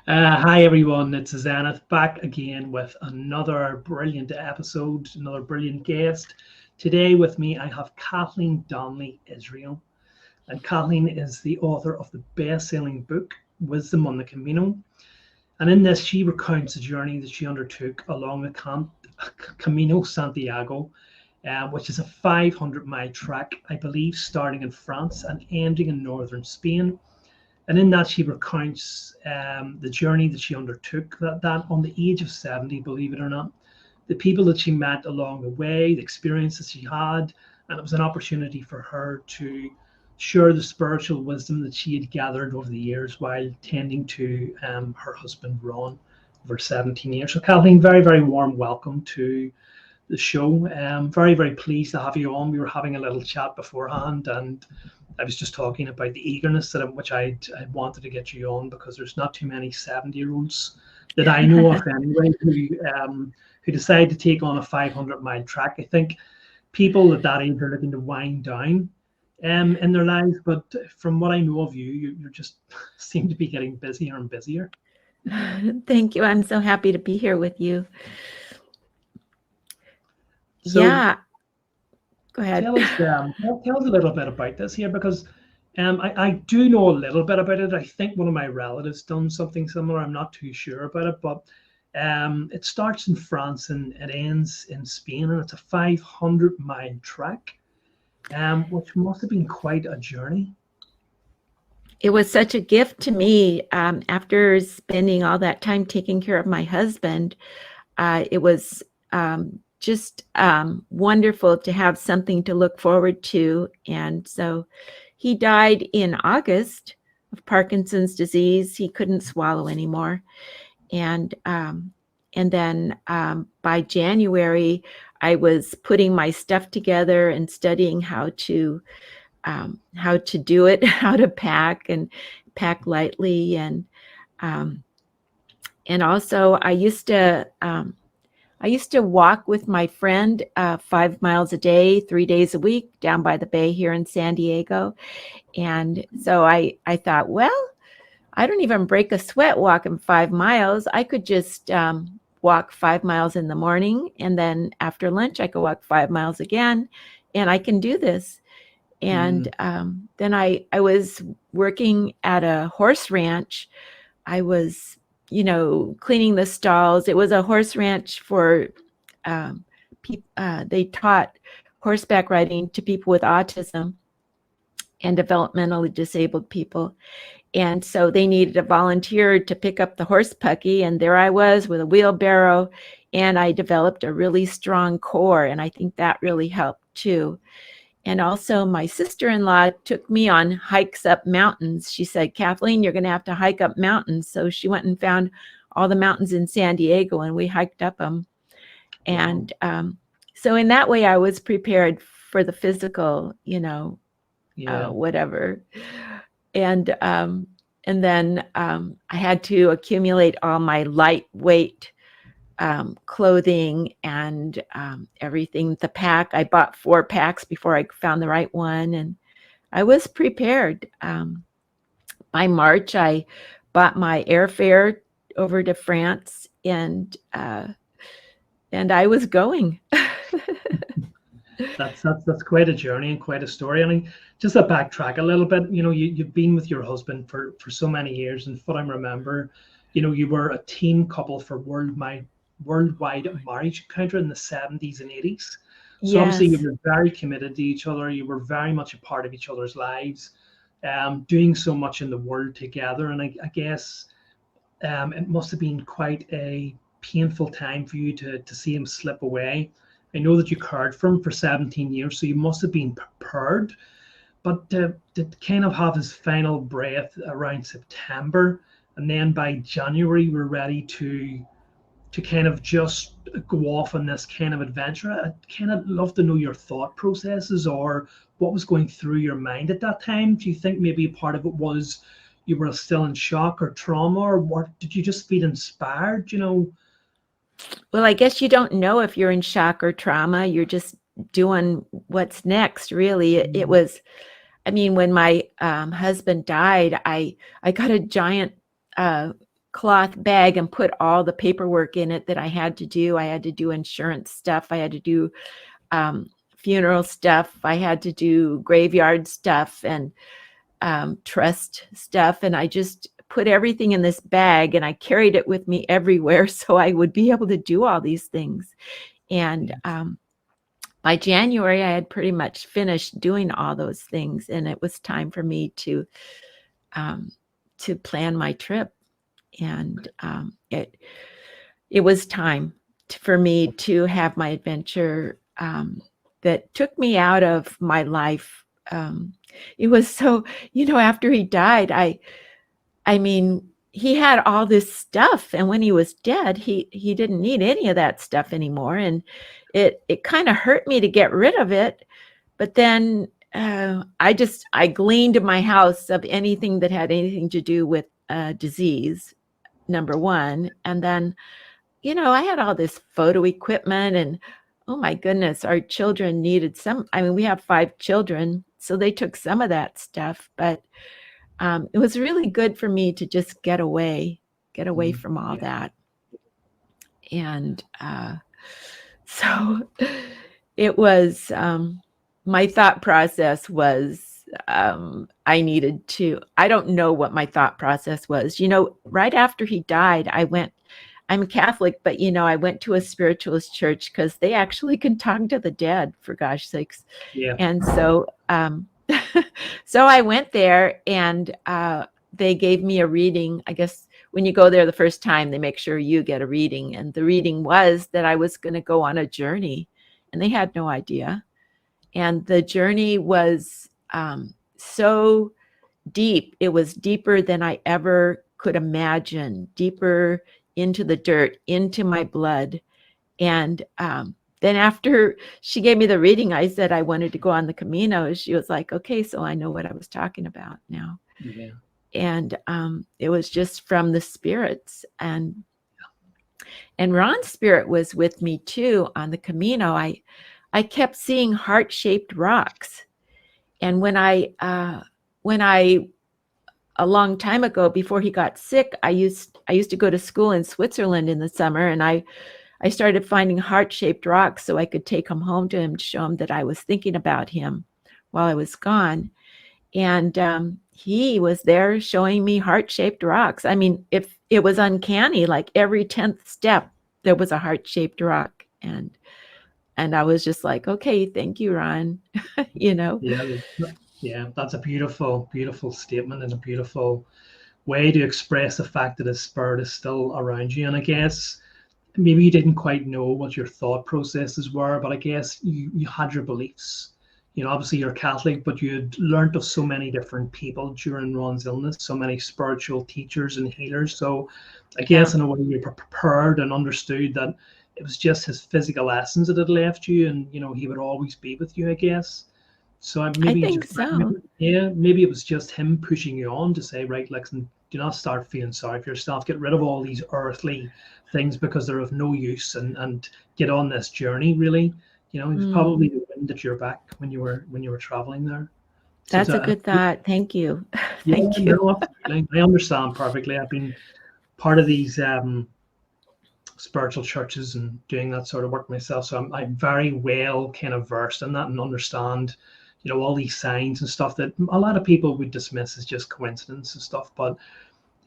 Hi everyone, it's Zenith back again with another brilliant episode, another brilliant guest. Today with me I have Kathleen Donnelly Israel. And Kathleen is the author of the best-selling book, Wisdom on the Camino. And in this she recounts the journey that she undertook along the Camino Santiago, which is a 500-mile trek, I believe, starting in France and ending in northern Spain. And in that, she recounts the journey that she undertook, that on the age of 70, believe it or not, the people that she met along the way, the experiences she had, and it was an opportunity for her to share the spiritual wisdom that she had gathered over the years while tending to her husband, Ron, over 17 years. So, Kathleen, very, very warm welcome to the show. Very, very pleased to have you on. We were having a little chat beforehand, and I was just talking about the eagerness that which I wanted to get you on because there's not too many 70-year-olds that I know of anyway who decide to take on a 500-mile track. I think people at that age are looking to wind down in their lives, but from what I know of you, you just seem to be getting busier and busier. Thank you. I'm so happy to be here with you. So Yeah, go ahead. tell us a little bit about this here because I do know a little bit about it. I think one of my relatives done something similar. I'm not too sure about it, but it starts in France and it ends in Spain, and it's a 500-mile trek, which must have been quite a journey. It was such a gift to me after spending all that time taking care of my husband. It was just wonderful to have something to look forward to. And so he died in August of Parkinson's disease. He couldn't swallow anymore. And then by January, I was putting my stuff together and studying how to do it, how to pack and pack lightly, and also I used to walk with my friend 5 miles a day, 3 days a week down by the bay here in San Diego. And so I thought, well, I don't even break a sweat walking 5 miles. I could just walk 5 miles in the morning, and then after lunch I could walk 5 miles again, and I can do this. And then I was working at a horse ranch. I was, cleaning the stalls. It was a horse ranch for they taught horseback riding to people with autism and developmentally disabled people. And so they needed a volunteer to pick up the horse pucky. And there I was with a wheelbarrow, and I developed a really strong core. And I think that really helped too. And also my sister-in-law took me on hikes up mountains. She said, Kathleen, you're going to have to hike up mountains. So she went and found all the mountains in San Diego, and we hiked up them. And so in that way, I was prepared for the physical, whatever. And then I had to accumulate all my lightweight clothing and everything. The pack, I bought 4 packs before I found the right one, and I was prepared. By March, I bought my airfare over to France, and I was going. That's quite a journey and quite a story. I mean, just to backtrack a little bit, you've been with your husband for so many years, and what I remember, you were a team couple for worldwide marriage encounter in the 70s and 80s. So obviously you were very committed to each other. You were very much a part of each other's lives, doing so much in the world together. And I guess it must have been quite a painful time for you to see him slip away. I know that you cared for him for 17 years, so you must have been prepared. But to kind of have his final breath around September, and then by January we're ready to kind of just go off on this kind of adventure. I'd kind of love to know your thought processes or what was going through your mind at that time. Do you think maybe a part of it was you were still in shock or trauma, or what? Did you just feel inspired? Well, I guess you don't know if you're in shock or trauma. You're just doing what's next, really. It was, I mean, when my husband died, I got a giant cloth bag and put all the paperwork in it that I had to do. I had to do insurance stuff. I had to do funeral stuff. I had to do graveyard stuff and trust stuff. And I just put everything in this bag and I carried it with me everywhere so I would be able to do all these things. And by January, I had pretty much finished doing all those things. And it was time for me to plan my trip. And it was time for me to have my adventure that took me out of my life. It was so, after he died, I mean, he had all this stuff, and when he was dead, he didn't need any of that stuff anymore, and it kind of hurt me to get rid of it. But then I gleaned in my house of anything that had anything to do with disease, number one, and then I had all this photo equipment, and oh my goodness, our children needed some. I mean, we have 5 children, so they took some of that stuff, but it was really good for me to just get away from all that. And so it was, my thought process was, I don't know what my thought process was. Right after he died, I'm a Catholic, but I went to a spiritualist church because they actually can talk to the dead, for gosh sakes. Yeah. And so, so I went there, and they gave me a reading. I guess when you go there the first time, they make sure you get a reading. And the reading was that I was going to go on a journey, and they had no idea. And the journey was so deep. It was deeper than I ever could imagine, deeper into the dirt, into my blood. And then after she gave me the reading, I said I wanted to go on the Camino. She was like, okay, so I know what I was talking about now. Yeah. And it was just from the spirits. And Ron's spirit was with me too on the Camino. I kept seeing heart-shaped rocks. And when I a long time ago, before he got sick, I used to go to school in Switzerland in the summer, and I started finding heart-shaped rocks so I could take them home to him to show him that I was thinking about him while I was gone. And he was there showing me heart-shaped rocks. I mean, if it was uncanny, like every 10th step, there was a heart-shaped rock. And I was just like, okay, thank you, Ron. Yeah, that's a beautiful, beautiful statement and a beautiful way to express the fact that his spirit is still around you. And I guess maybe you didn't quite know what your thought processes were, but I guess you had your beliefs. Obviously you're Catholic, but you had learned of so many different people during Ron's illness, so many spiritual teachers and healers. So I guess in a way you were prepared and understood that it was just his physical essence that had left you, and he would always be with you, I guess. So maybe I think so. Maybe it was just him pushing you on to say, right, listen, do not start feeling sorry for yourself. Get rid of all these earthly things because they're of no use, and get on this journey. Really, it was probably the wind at your back when you were traveling there. So that's a good thought. Thank you. Thank you. No, I understand perfectly. I've been part of these spiritual churches and doing that sort of work myself, so I'm very well kind of versed in that and understand all these signs and stuff that a lot of people would dismiss as just coincidence and stuff. But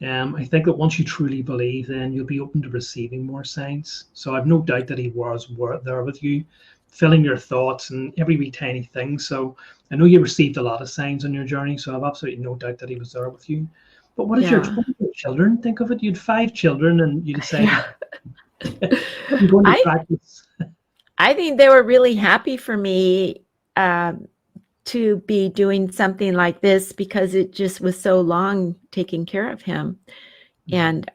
I think that once you truly believe, then you'll be open to receiving more signs. So I've no doubt that he was there with you, filling your thoughts and every wee tiny thing. So I know you received a lot of signs on your journey, so I've absolutely no doubt that he was there with you. But what did your children think of it? You had 5 children, and you decided you're going to practice. I think they were really happy for me to be doing something like this, because it just was so long taking care of him. And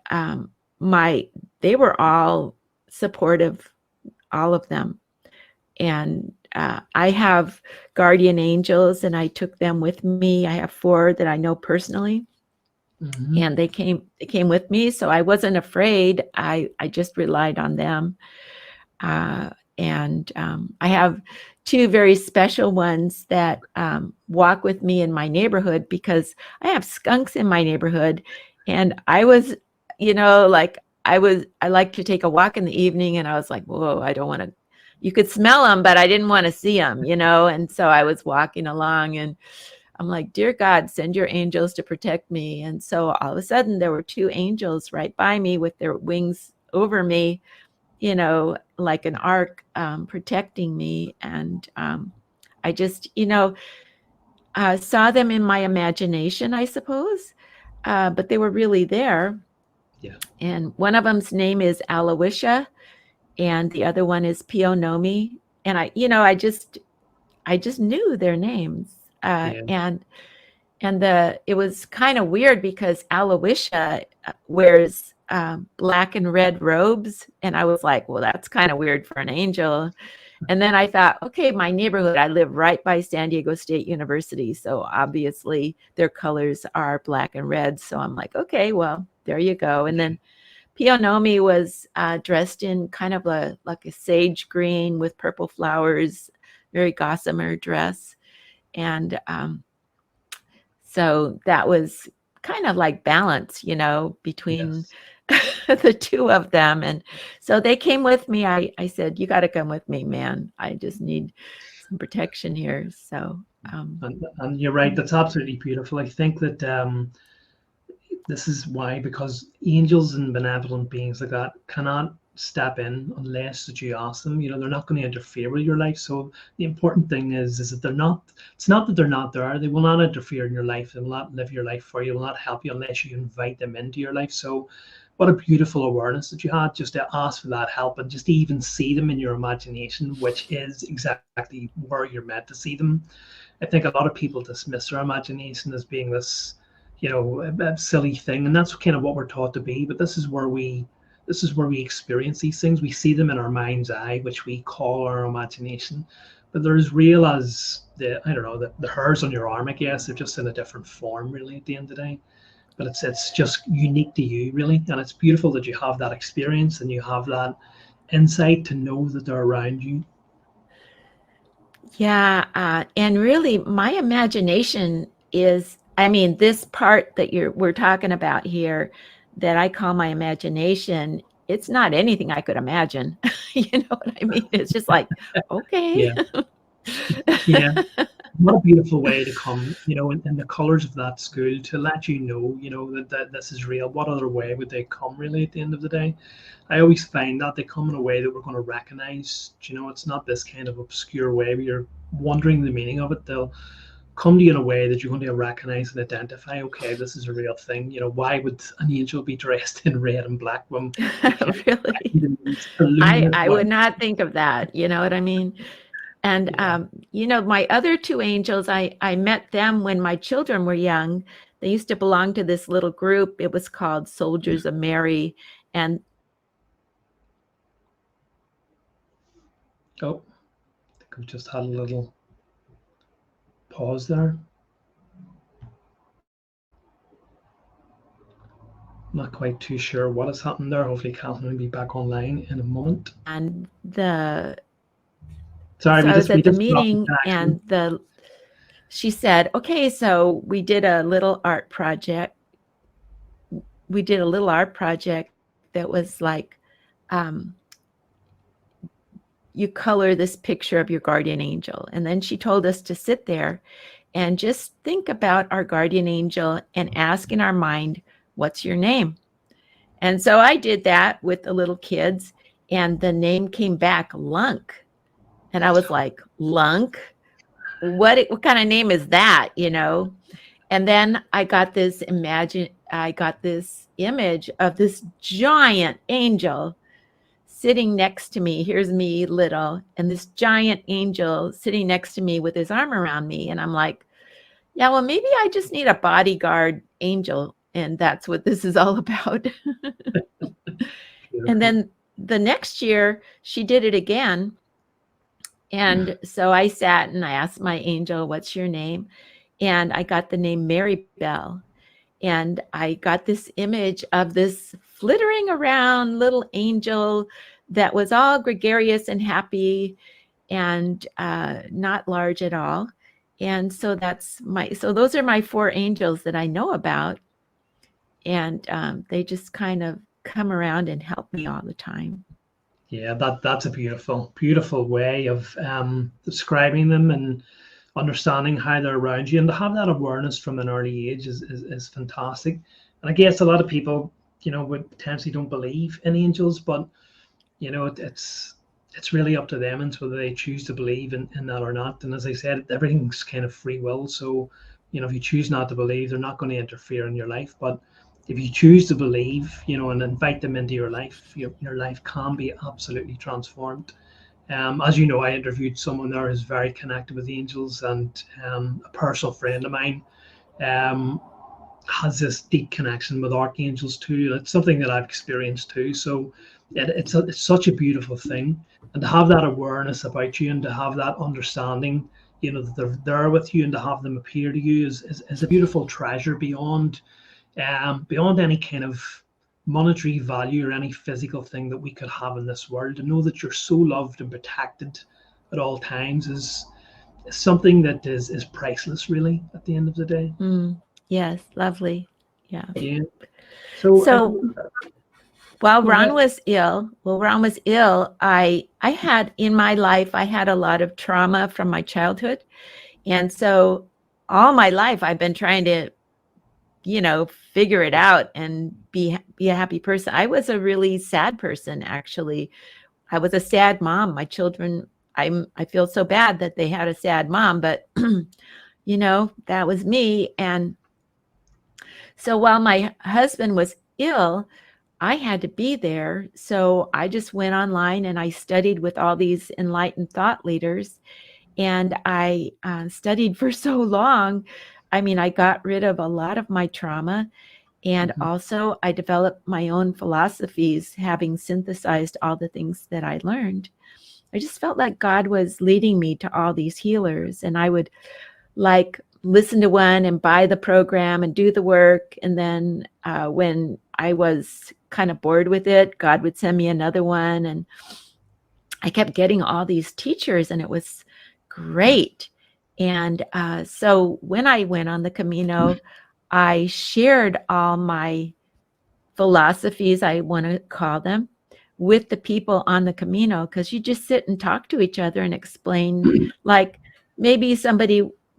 they were all supportive, all of them. And I have guardian angels, and I took them with me. I have 4 that I know personally. And they came with me, so I wasn't afraid. I just relied on them. And I have 2 very special ones that walk with me in my neighborhood, because I have skunks in my neighborhood. And I was like I like to take a walk in the evening, and I was like, whoa, I don't want to, you could smell them, but I didn't want to see them, and so I was walking along, and I'm like, dear God, send your angels to protect me. And so all of a sudden there were two angels right by me with their wings over me, like an ark, protecting me. And I just, saw them in my imagination, I suppose, but they were really there. Yeah. And one of them's name is Aloysia, and the other one is Pionomi. And I just knew their names. Yeah. And it was kind of weird because Aloysia wears black and red robes, and I was like, well, that's kind of weird for an angel. And then I thought, okay, my neighborhood, I live right by San Diego State University, so obviously their colors are black and red. So I'm like, okay, well, there you go. And then Pionomi was dressed in kind of like a sage green with purple flowers, very gossamer dress, and so that was kind of like balance, between Yes. the two of them. And so they came with me. I said, you got to come with me, man. I just need some protection here. So, And you're right. That's absolutely beautiful. I think that this is why, because angels and benevolent beings like that cannot step in unless that you ask them. They're not going to interfere with your life. So the important thing is that they're not. It's not that they're not there. They will not interfere in your life. They will not live your life for you. They will not help you unless you invite them into your life. So what a beautiful awareness that you had, just to ask for that help and just to even see them in your imagination, which is exactly where you're meant to see them. I think a lot of people dismiss their imagination as being this, a silly thing, and that's kind of what we're taught to be. But this is where we experience these things. We see them in our mind's eye, which we call our imagination. But they're as real as I don't know, the hairs on your arm, I guess. They're just in a different form, really, at the end of the day. But it's just unique to you, really, and it's beautiful that you have that experience and you have that insight to know that they're around you. yeah. And really, my imagination is, I mean, this part that we're talking about here that I call my imagination, it's not anything I could imagine. You know what I mean? It's just like, okay. Yeah, yeah. What a beautiful way to come, in the colors of that school, to let that this is real. What other way would they come, really, at the end of the day? I always find that they come in a way that we're going to recognize. It's not this kind of obscure way where you're wondering the meaning of it. They'll come to you in a way that you're going to recognize and identify. Okay, this is a real thing. Why would an angel be dressed in red and black when it can't Really? be luminous I white? would not think of that. You know what I mean? And Yeah. my other two angels, I met them when my children were young. They used to belong to this little group. It was called Soldiers of Mary. And Oh, I think we just had a little pause there. Not quite too sure what has happened there. Hopefully, Kathleen will be back online in a moment. and Sorry, so we I was just we at the just dropped the meeting, connection. and she said, okay, so we did a little art project. We did a little art project that was like, um, you color this picture of your guardian angel. And then she told us to sit there and just think about our guardian angel and ask in our mind, what's your name? And so I did that with the little kids, and the name came back, Lunk. And I was like, Lunk? What kind of name is that? And then I got this image of this giant angel sitting next to me. Here's me little, and this giant angel sitting next to me with his arm around me. And I'm like, yeah, well, maybe I just need a bodyguard angel. And that's what this is all about. And Beautiful. then the next year, she did it again. And so I sat and I asked my angel, what's your name? And I got the name Mary Bell. And I got this image of this flittering around little angel that was all gregarious and happy and not large at all. And so so those are my four angels that I know about. and they just kind of come around and help me all the time. Yeah, that's a beautiful way of describing them and understanding how they're around you, and to have that awareness from an early age is fantastic. And I guess a lot of people, would potentially don't believe in angels, but it's really up to them and whether they choose to believe in that or not. And as I said, everything's kind of free will. So, if you choose not to believe, they're not going to interfere in your life. But if you choose to believe, and invite them into your life, your life can be absolutely transformed. As you know, I interviewed someone there who's very connected with angels, and a personal friend of mine um, has this deep connection with archangels too. It's something that I've experienced too. So it's such a beautiful thing, and to have that awareness about you and to have that understanding, that they're there with you and to have them appear to you is a beautiful treasure beyond any kind of monetary value or any physical thing that we could have in this world. To know that you're so loved and protected at all times is something that is priceless, really, at the end of the day. Yes, lovely. Yeah. Yeah. So, So while go ahead. Ron was ill, I had in my life, I had a lot of trauma from my childhood. And so all my life I've been trying to, figure it out and be a happy person. I was a really sad person, actually. I was a sad mom. My children, I feel so bad that they had a sad mom, but that was me. And so while my husband was ill, I had to be there. So I just went online and I studied with all these enlightened thought leaders. And I studied for so long. I mean, I got rid of a lot of my trauma. And Mhm. also, I developed my own philosophies, having synthesized all the things that I learned. I just felt like God was leading me to all these healers. And I would like listen to one and buy the program and do the work. And then when I was kind of bored with it, God would send me another one. And I kept getting all these teachers, and it was great. And so when I went on the Camino, I shared all my philosophies, I want to call them, with the people on the Camino, because you just sit and talk to each other and explain, like maybe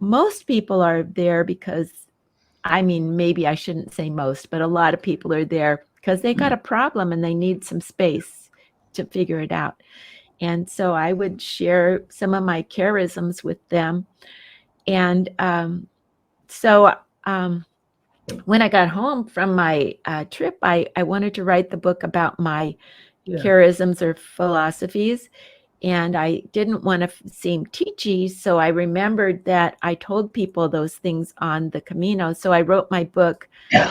most people are there because, I mean, maybe I shouldn't say most, but a lot of people are there because they got a problem and they need some space to figure it out. And so I would share some of my charisms with them. And so when I got home from my trip, I wanted to write the book about my Yeah. charisms or philosophies. And I didn't want to seem teachy. So I remembered that I told people those things on the Camino. So I wrote my book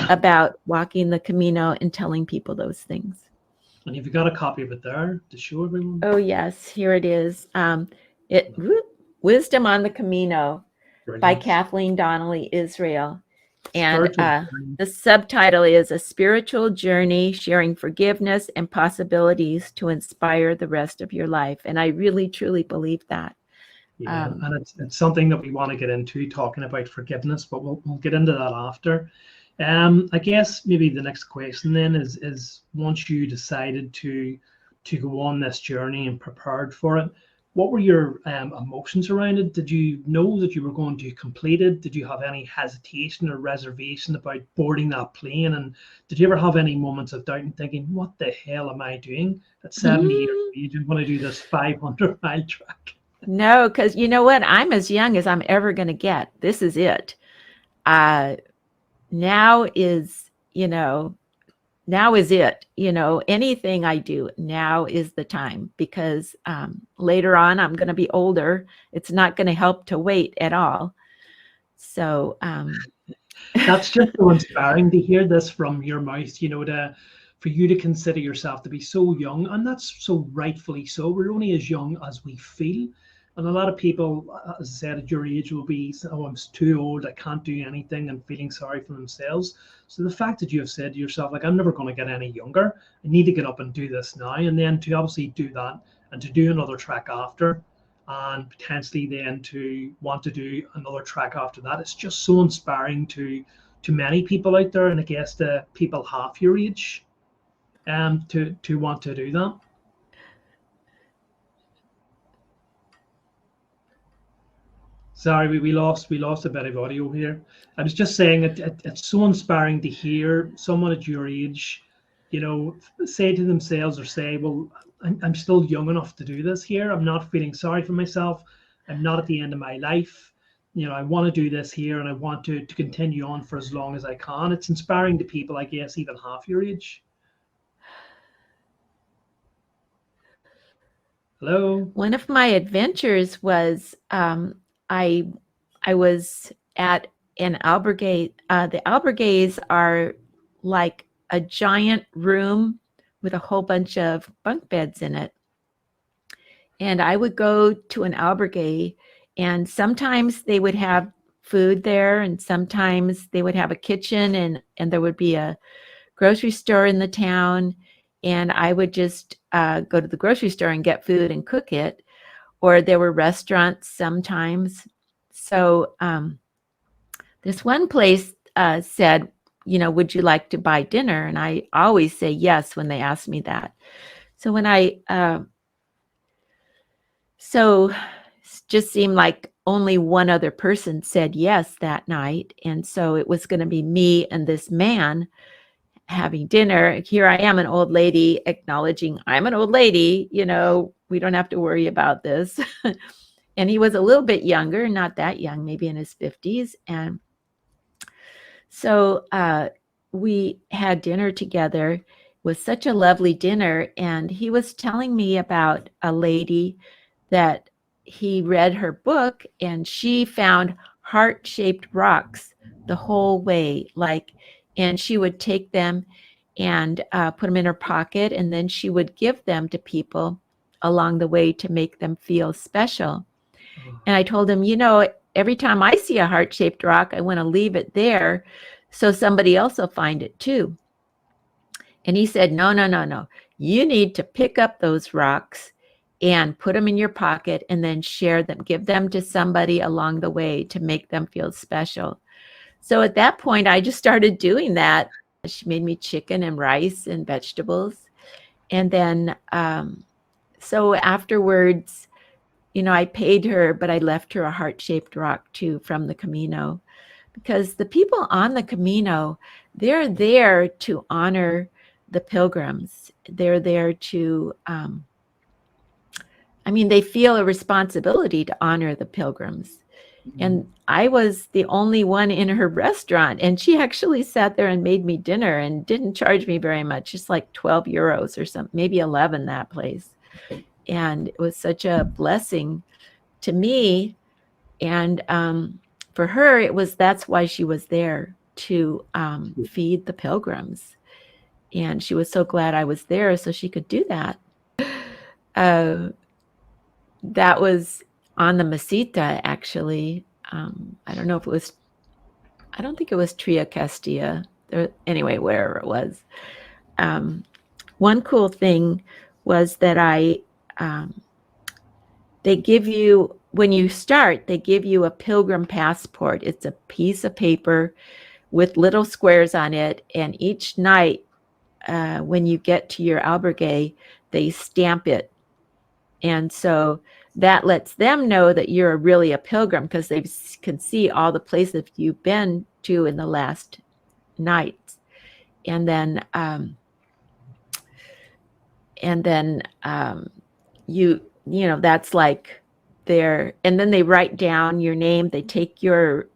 about walking the Camino and telling people those things. And have you got a copy of it there to show everyone? Oh, yes, here it is. Wisdom on the Camino by Brilliant. Kathleen Donnelly Israel. And Spiritual. the subtitle is A Spiritual Journey, Sharing Forgiveness and Possibilities to Inspire the Rest of Your Life. And I really, truly believe that. Yeah, and it's something that we want to get into, talking about forgiveness, but we'll get into that after. I guess maybe the next question then is once you decided to go on this journey and prepared for it, what were your emotions around it? Did you know that you were going to complete it? Did you have any hesitation or reservation about boarding that plane? And did you ever have any moments of doubt and thinking, what the hell am I doing at 70 years of age? I'm going to do this 500-mile track. No, because you know what? I'm as young as I'm ever going to get. This is it. Now is, now is it. Anything I do, now is the time, because later on I'm going to be older. It's not going to help to wait at all. So That's just so inspiring to hear this from your mouth, for you to consider yourself to be so young, and that's so rightfully so. We're only as young as we feel. And a lot of people, as I said, at your age will be, oh, I'm too old, I can't do anything, and feeling sorry for themselves. So the fact that you have said to yourself, like, I'm never going to get any younger, I need to get up and do this now, and then to obviously do that and to do another track after, and potentially then to want to do another track after that, it's just so inspiring to to many people out there, and I guess to people half your age, to want to do that. Sorry, we lost a bit of audio here. I was just saying it's so inspiring to hear someone at your age, say to themselves or say, well, I'm still young enough to do this here. I'm not feeling sorry for myself. I'm not at the end of my life. I want to do this here, and I want to continue on for as long as I can. It's inspiring to people, I guess, even half your age. Hello. One of my adventures was I was at an albergue. The albergues are like a giant room with a whole bunch of bunk beds in it. And I would go to an albergue, and sometimes they would have food there, and sometimes they would have a kitchen, and there would be a grocery store in the town, and I would just go to the grocery store and get food and cook it, or there were restaurants sometimes. So this one place said, would you like to buy dinner? And I always say yes when they ask me that. So when so it just seemed like only one other person said yes that night, and so it was going to be me and this man having dinner. Here I am, an old lady, acknowledging I'm an old lady, we don't have to worry about this. And he was a little bit younger, not that young, maybe in his 50s. And so we had dinner together. It was such a lovely dinner. And he was telling me about a lady that he read her book, and she found heart-shaped rocks the whole way, and she would take them and put them in her pocket, and then she would give them to people along the way to make them feel special. And I told him, every time I see a heart-shaped rock, I want to leave it there so somebody else will find it too. And he said, no. You need to pick up those rocks and put them in your pocket and then share them, give them to somebody along the way to make them feel special. So at that point, I just started doing that. She made me chicken and rice and vegetables. And then, so afterwards, I paid her, but I left her a heart-shaped rock too from the Camino, because the people on the Camino, they're there to honor the pilgrims. They're there to, they feel a responsibility to honor the pilgrims. And I was the only one in her restaurant, and she actually sat there and made me dinner and didn't charge me very much, just like 12 euros or something, maybe 11 that place. And it was such a blessing to me. And for her, that's why she was there, to feed the pilgrims. And she was so glad I was there so she could do that. That was on the Mesita, actually. I don't think it was Tria Castilla. Anyway, wherever it was. One cool thing was that they give you, when you start, they give you a pilgrim passport. It's a piece of paper with little squares on it, and each night when you get to your albergue, they stamp it. And so that lets them know that you're really a pilgrim, because they can see all the places you've been to in the last nights. And then that's like and then they write down your name. They take your,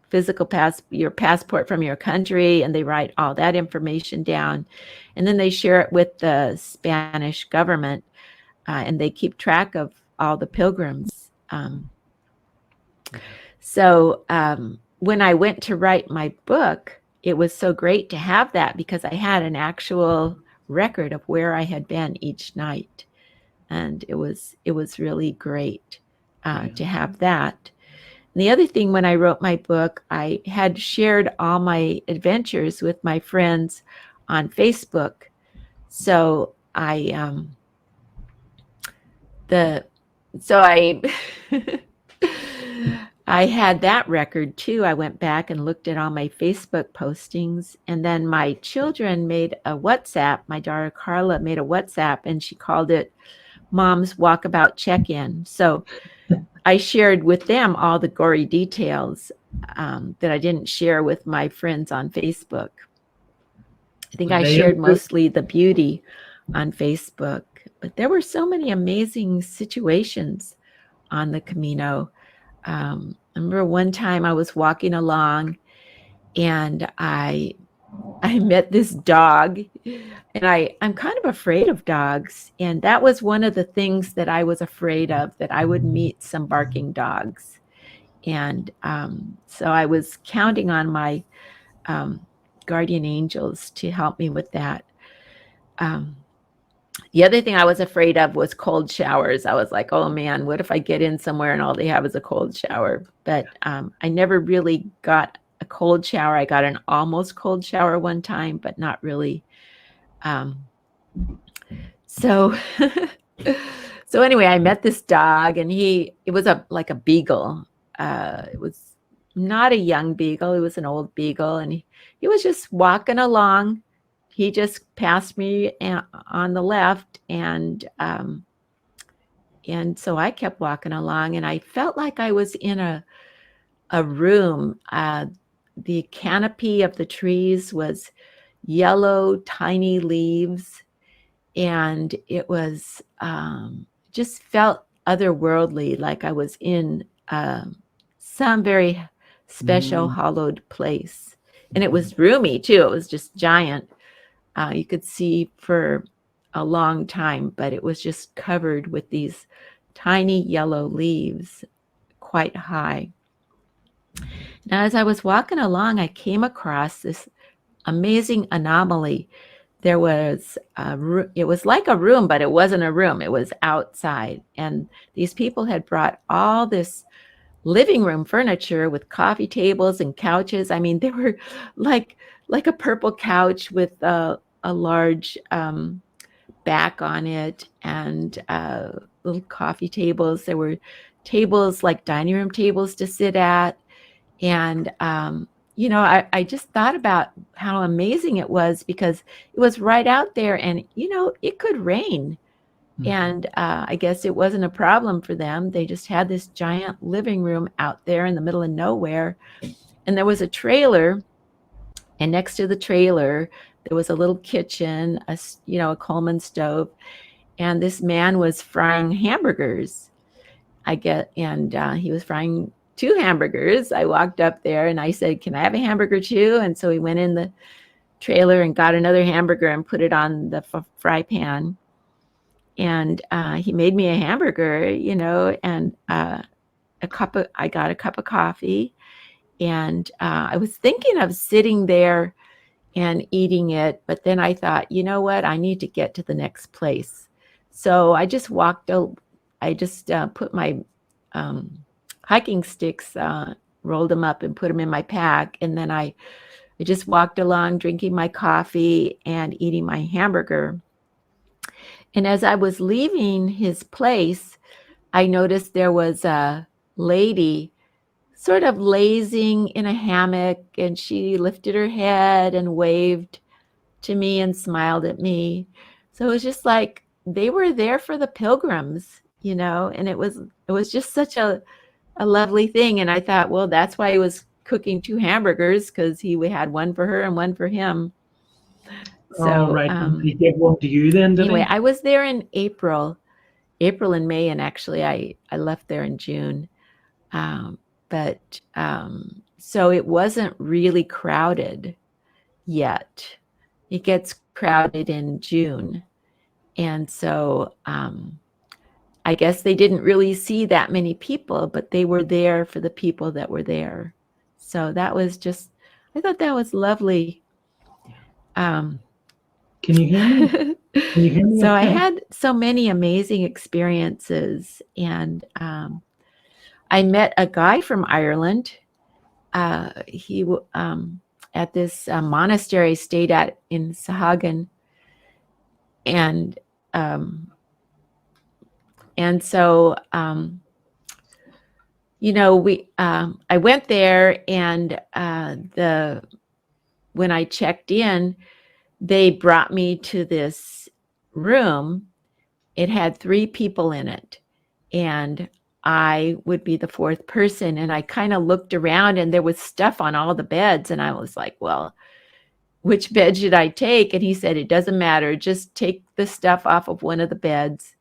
physical your passport from your country, and they write all that information down. And then they share it with the Spanish government, and they keep track of all the pilgrims. So when I went to write my book, it was so great to have that, because I had an actual record of where I had been each night. And it was really great to have that. And the other thing, when I wrote my book, I had shared all my adventures with my friends on Facebook. So I had that record too. I went back and looked at all my Facebook postings, and then my children made a WhatsApp. My daughter Carla made a WhatsApp, and she called it Mom's Walkabout Check-In. So I shared with them all the gory details that I didn't share with my friends on Facebook. I think I shared mostly the beauty on Facebook, but there were so many amazing situations on the Camino. I remember one time I was walking along and I met this dog, and I'm kind of afraid of dogs. And that was one of the things that I was afraid of, that I would meet some barking dogs. And so I was counting on my guardian angels to help me with that. The other thing I was afraid of was cold showers. I was like, oh man, what if I get in somewhere and all they have is a cold shower? But I never really got a cold shower. I got an almost cold shower one time, but not really. So anyway, I met this dog, and it was like a beagle. It was not a young beagle. It was an old beagle, and he was just walking along. He just passed me on the left, and so I kept walking along, and I felt like I was in a room. The canopy of the trees was yellow, tiny leaves, and it was just felt otherworldly, like I was in some very special hollowed place. And it was roomy too. It was just giant. You could see for a long time, but it was just covered with these tiny yellow leaves, quite high. Now, as I was walking along, I came across this amazing anomaly. There was it was like a room, but it wasn't a room. It was outside, and these people had brought all this living room furniture with coffee tables and couches. I mean, they were like a purple couch with a large back on it, and little coffee tables. There were tables like dining room tables to sit at, and I just thought about how amazing it was, because it was right out there, and it could rain. And I guess it wasn't a problem for them. They just had this giant living room out there in the middle of nowhere. And there was a trailer, and next to the trailer, there was a little kitchen, a Coleman stove. And this man was frying hamburgers, and he was frying 2 hamburgers. I walked up there and I said, "Can I have a hamburger too?" And so he went in the trailer and got another hamburger and put it on the fry pan. And he made me a hamburger, and I got a cup of coffee. And I was thinking of sitting there and eating it, but then I thought, you know what, I need to get to the next place. So I just put my hiking sticks, rolled them up and put them in my pack, and then I just walked along drinking my coffee and eating my hamburger. And as I was leaving his place, I noticed there was a lady sort of lazing in a hammock, and she lifted her head and waved to me and smiled at me. So it was just like they were there for the pilgrims, and it was just such a lovely thing. And I thought, well, that's why he was cooking 2 hamburgers, because he had one for her and one for him. So, right. He gave one to you then, did anyway, he? I was there in April and May, and actually I left there in June. But so it wasn't really crowded yet. It gets crowded in June. And so I guess they didn't really see that many people, but they were there for the people that were there. So that was I thought that was lovely. Can you hear me? Can you hear me? So okay? I had so many amazing experiences, and I met a guy from Ireland. He at this monastery I stayed at in Sahagan, and so. I went there, and when I checked in, they brought me to this room. It had 3 people in it, and I would be the 4th person. And I kind of looked around, and there was stuff on all the beds, and I was like, well, which bed should I take? And he said, it doesn't matter. Just take the stuff off of one of the beds,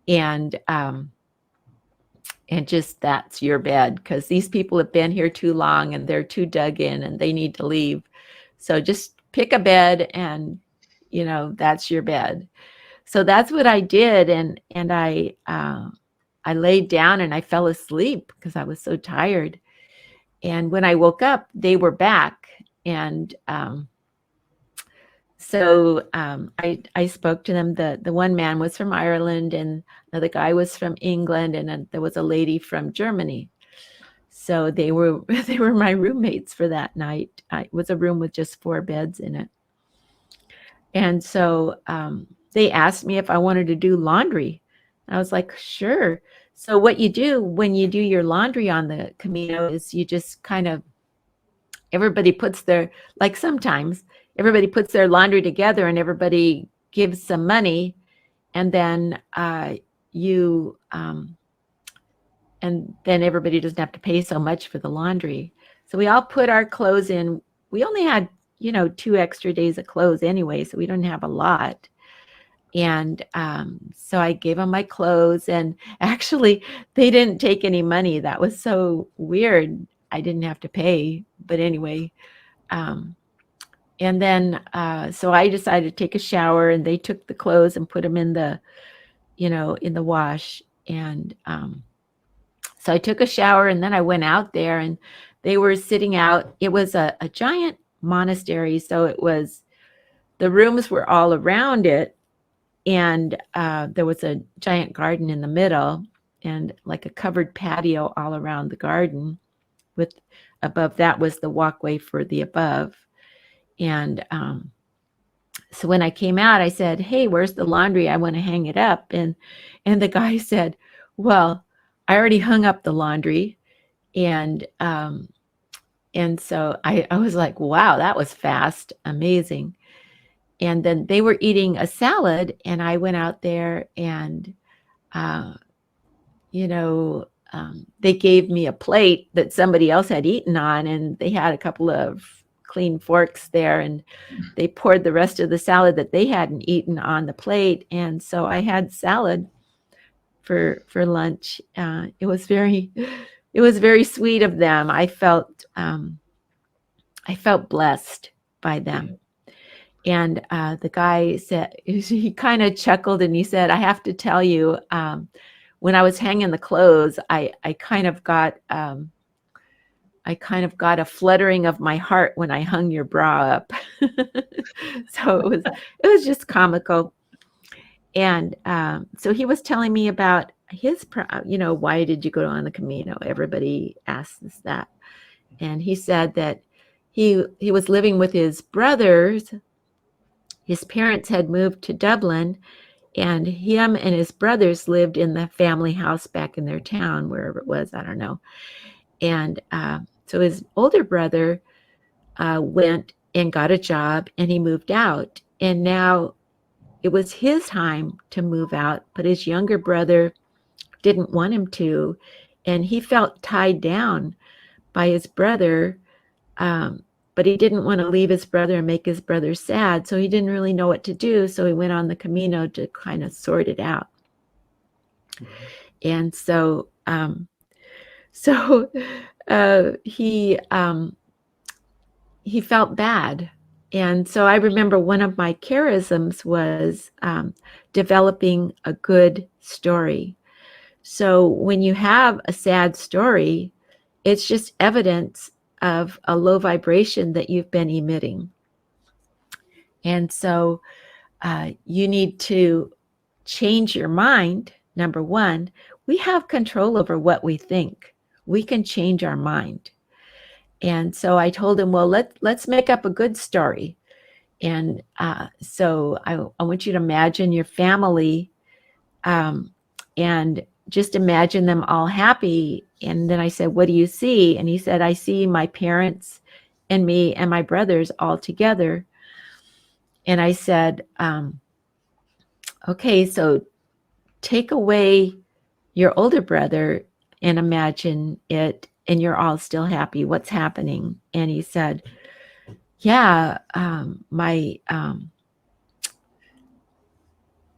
and just that's your bed, because these people have been here too long and they're too dug in and they need to leave. So just pick a bed, and that's your bed. So that's what I did, and I laid down and I fell asleep because I was so tired. And when I woke up, they were back, and I spoke to them. The one man was from Ireland, and another guy was from England, and then there was a lady from Germany. So they were my roommates for that night. It was a room with just 4 beds in it. And so they asked me if I wanted to do laundry. I was like, sure. So what you do when you do your laundry on the Camino is you just kind of, everybody puts their, like sometimes everybody puts their laundry together and everybody gives some money, and then and then everybody doesn't have to pay so much for the laundry. So we all put our clothes in. We only had 2 extra days of clothes anyway, so we didn't have a lot. And so I gave them my clothes, and actually they didn't take any money. That was so weird. I didn't have to pay, but anyway. And then so I decided to take a shower, and they took the clothes and put them in the wash. And so I took a shower, and then I went out there, and they were sitting out. It was a giant monastery, so the rooms were all around it, and there was a giant garden in the middle, and like a covered patio all around the garden. With above that was the walkway for the above. And so when I came out, I said, hey, where's the laundry? I want to hang it up. And the guy said, well, I already hung up the laundry. And so I was like, wow, that was fast. Amazing. And then they were eating a salad, and I went out there, and they gave me a plate that somebody else had eaten on, and they had a couple of clean forks there, and they poured the rest of the salad that they hadn't eaten on the plate. And so I had salad for lunch. It was very sweet of them. I felt blessed by them. And the guy said, he kind of chuckled, and he said, I have to tell you, when I was hanging the clothes, I kind of got a fluttering of my heart when I hung your bra up. So it was just comical. And so he was telling me about his, why did you go on the Camino? Everybody asks us that. And he said that he was living with his brothers. His parents had moved to Dublin, and him and his brothers lived in the family house back in their town, wherever it was, I don't know. And so his older brother went and got a job, and he moved out. And now it was his time to move out, but his younger brother didn't want him to. And he felt tied down by his brother, but he didn't want to leave his brother and make his brother sad. So he didn't really know what to do. So he went on the Camino to kind of sort it out. And so he felt bad. And so I remember one of my charisms was developing a good story. So when you have a sad story, it's just evidence of a low vibration that you've been emitting. And so you need to change your mind. Number one, we have control over what we think. We can change our mind. And so I told him, well, let's make up a good story. And so I want you to imagine your family, and just imagine them all happy and then I said, what do you see? And he said, I see my parents and me and my brothers all together. And I said, okay, so take away your older brother and imagine it, and you're all still happy. What's happening? And he said, yeah,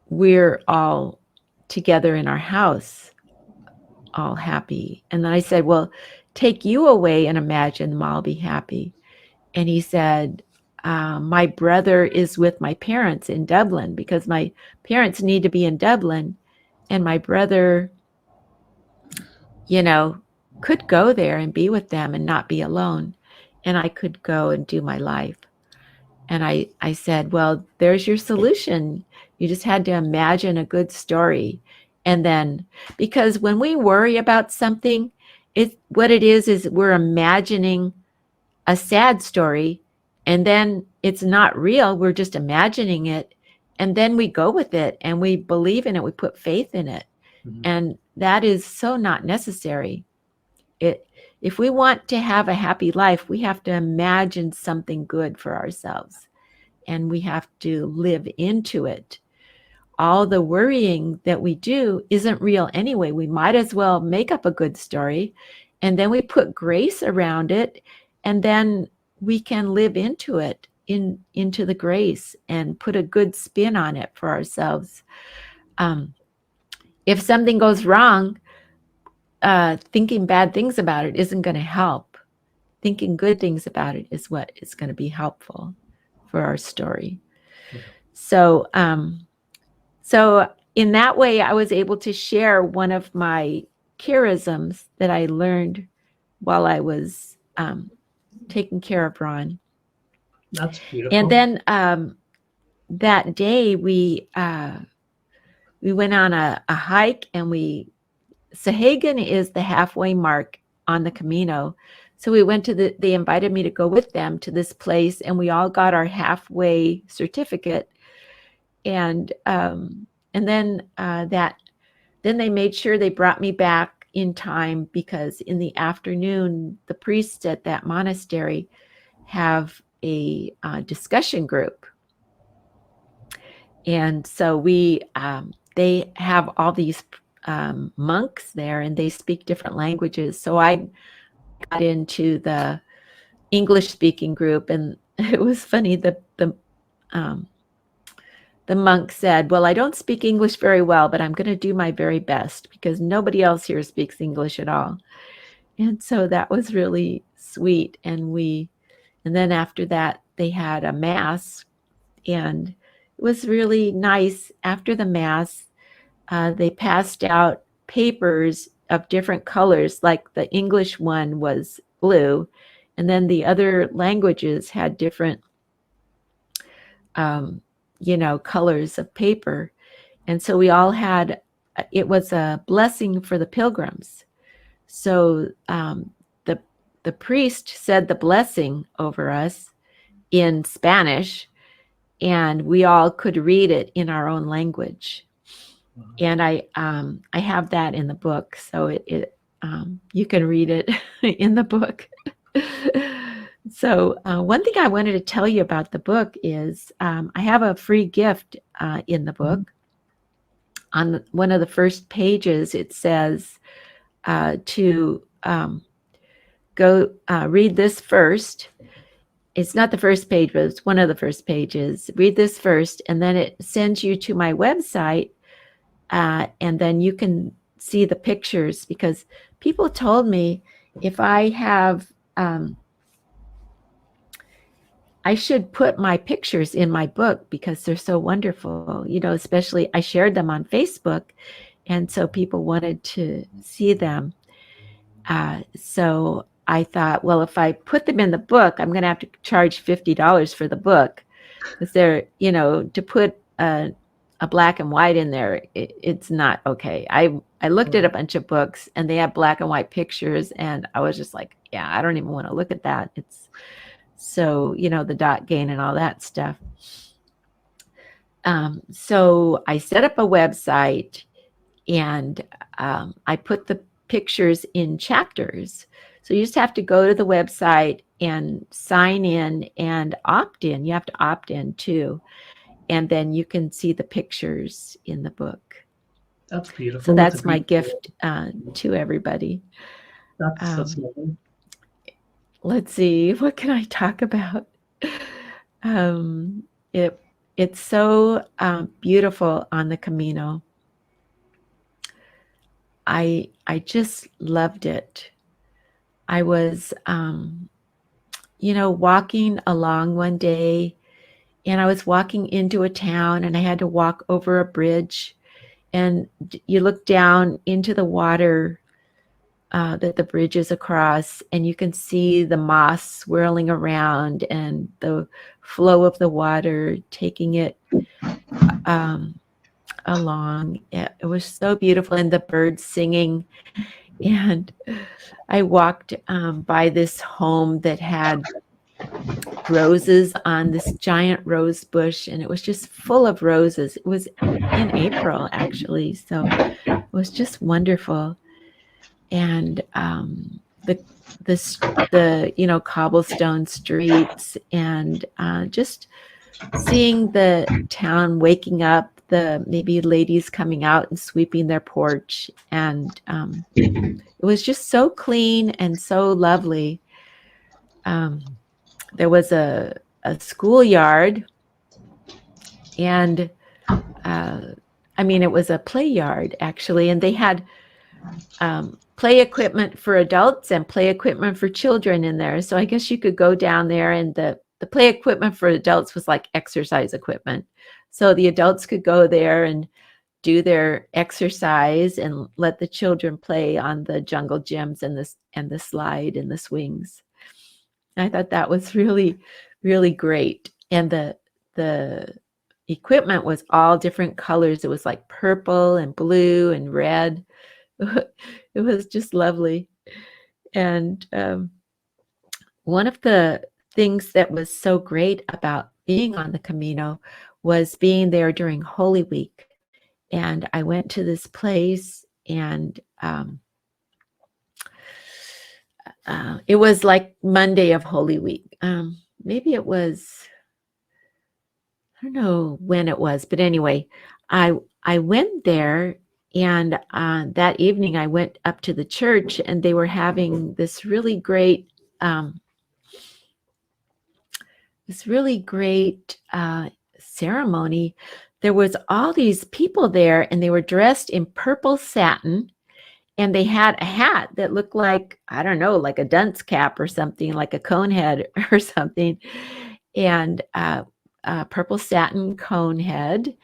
we're all together in our house, all happy. And then I said, well, take you away and imagine them all be happy. And he said, my brother is with my parents in Dublin because my parents need to be in Dublin. And my brother, could go there and be with them and not be alone. And I could go and do my life. And I said, well, there's your solution. You just had to imagine a good story. And then, because when we worry about something, what it is we're imagining a sad story, and then it's not real. We're just imagining it. And then we go with it and we believe in it. We put faith in it. Mhm. And that is so not necessary. If we want to have a happy life, we have to imagine something good for ourselves, and we have to live into it. All the worrying that we do isn't real anyway. We might as well make up a good story, and then we put grace around it, and then we can live into it, into the grace, and put a good spin on it for ourselves. If something goes wrong, thinking bad things about it isn't going to help. Thinking good things about it is what is going to be helpful for our story. Yeah. So in that way, I was able to share one of my charisms that I learned while I was taking care of Ron. That's beautiful. And then that day we went on a hike, and Sahagan is the halfway mark on the Camino. So we went they invited me to go with them to this place, and we all got our halfway certificate. And then then they made sure they brought me back in time, because in the afternoon, the priests at that monastery have a discussion group. And so they have all these monks there, and they speak different languages. So I got into the English speaking group, and it was funny. The monk said, well, I don't speak English very well, but I'm going to do my very best, because nobody else here speaks English at all. And so that was really sweet. And then after that, they had a mass, and it was really nice. After the mass, they passed out papers of different colors, like the English one was blue, and then the other languages had different colors of paper. And so we all had, it was a blessing for the pilgrims. So the priest said the blessing over us in Spanish, and we all could read it in our own language. And I have that in the book, so you can read it in the book. So one thing I wanted to tell you about the book is I have a free gift in the book. On one of the first pages, it says to go read this first. It's not the first page, but it's one of the first pages. Read this first, and then it sends you to my website, and then you can see the pictures, because people told me if I have I should put my pictures in my book, because they're so wonderful, especially I shared them on Facebook. And so people wanted to see them. So I thought, well, if I put them in the book, I'm going to have to charge $50 for the book, because they're, to put a black and white in there, it's not okay. I looked at a bunch of books, and they have black and white pictures, and I was just like, yeah, I don't even want to look at that. It's so, the dot gain and all that stuff. So I set up a website, and I put the pictures in chapters. So you just have to go to the website and sign in and opt in. You have to opt in too. And then you can see the pictures in the book. That's beautiful. So That's a that's my beautiful. gift to everybody. That's lovely. Let's see, what can I talk about? It's so beautiful on the Camino. I just loved it. I was, walking along one day, and I was walking into a town, and I had to walk over a bridge, and you look down into the water that the bridge is across, and you can see the moss swirling around and the flow of the water taking it along. It was so beautiful, and the birds singing. And I walked by this home that had roses on this giant rose bush, and it was just full of roses. It was in April, actually, so it was just wonderful. And the cobblestone streets, and just seeing the town waking up, the maybe ladies coming out and sweeping their porch, and it was just so clean and so lovely. There was a schoolyard, and it was a play yard actually, and they had play equipment for adults and play equipment for children in there. So I guess you could go down there, and the play equipment for adults was like exercise equipment. So the adults could go there and do their exercise and let the children play on the jungle gyms and the slide and the swings. I thought that was really, really great. And the equipment was all different colors. It was like purple and blue and red. It was just lovely. And one of the things that was so great about being on the Camino was being there during Holy Week. And I went to this place, and it was like Monday of Holy Week. Maybe it was, I don't know when it was, but anyway, I went there, and that evening I went up to the church, and they were having this really great ceremony. There was all these people there, and they were dressed in purple satin, and they had a hat that looked like, I don't know, like a dunce cap or something, like a cone head or something, and a purple satin cone head.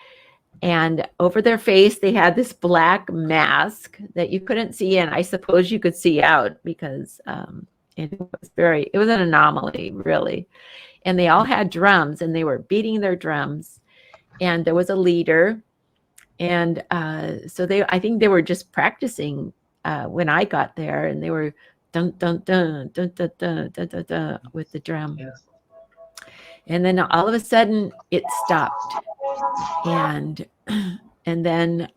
And over their face, they had this black mask that you couldn't see, and I suppose you could see out, because it was an anomaly, really. And they all had drums, and they were beating their drums, and there was a leader, and so I think they were just practicing when I got there, and they were dun dun dun dun dun dun dun dun, dun with the drum. Yes. And then all of a sudden it stopped, and then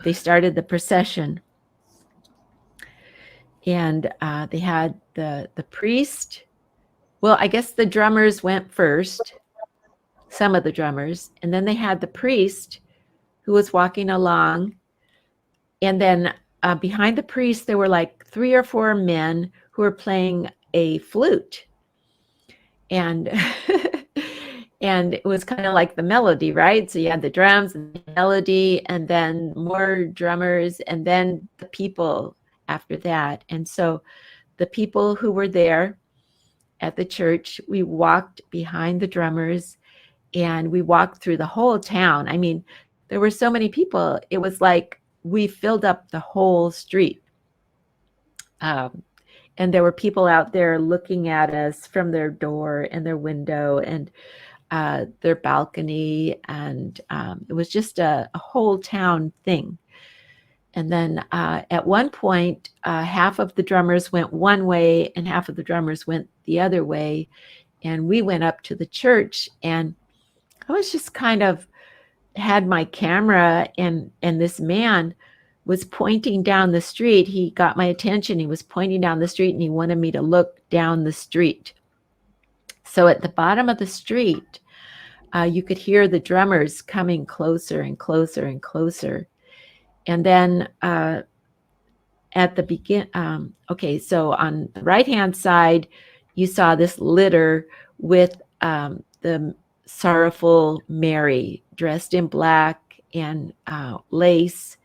they started the procession, and they had the priest. Well, I guess the drummers went first, some of the drummers, and then they had the priest who was walking along, and then behind the priest there were like 3 or 4 men who were playing a flute, and and it was kind of like the melody, right? So you had the drums and the melody, and then more drummers, and then the people after that. And so the people who were there at the church, we walked behind the drummers, and we walked through the whole town. I mean, there were so many people. It was like we filled up the whole street. And there were people out there looking at us from their door and their window and their balcony. And it was just a whole town thing. And then at one point, half of the drummers went one way and half of the drummers went the other way. And we went up to the church, and I was just kind of had my camera, and this man was pointing down the street. He got my attention. He was pointing down the street and he wanted me to look down the street. So at the bottom of the street, you could hear the drummers coming closer and closer and closer. And then at the begin, okay, so on the right-hand side, you saw this litter with the sorrowful Mary dressed in black and lace,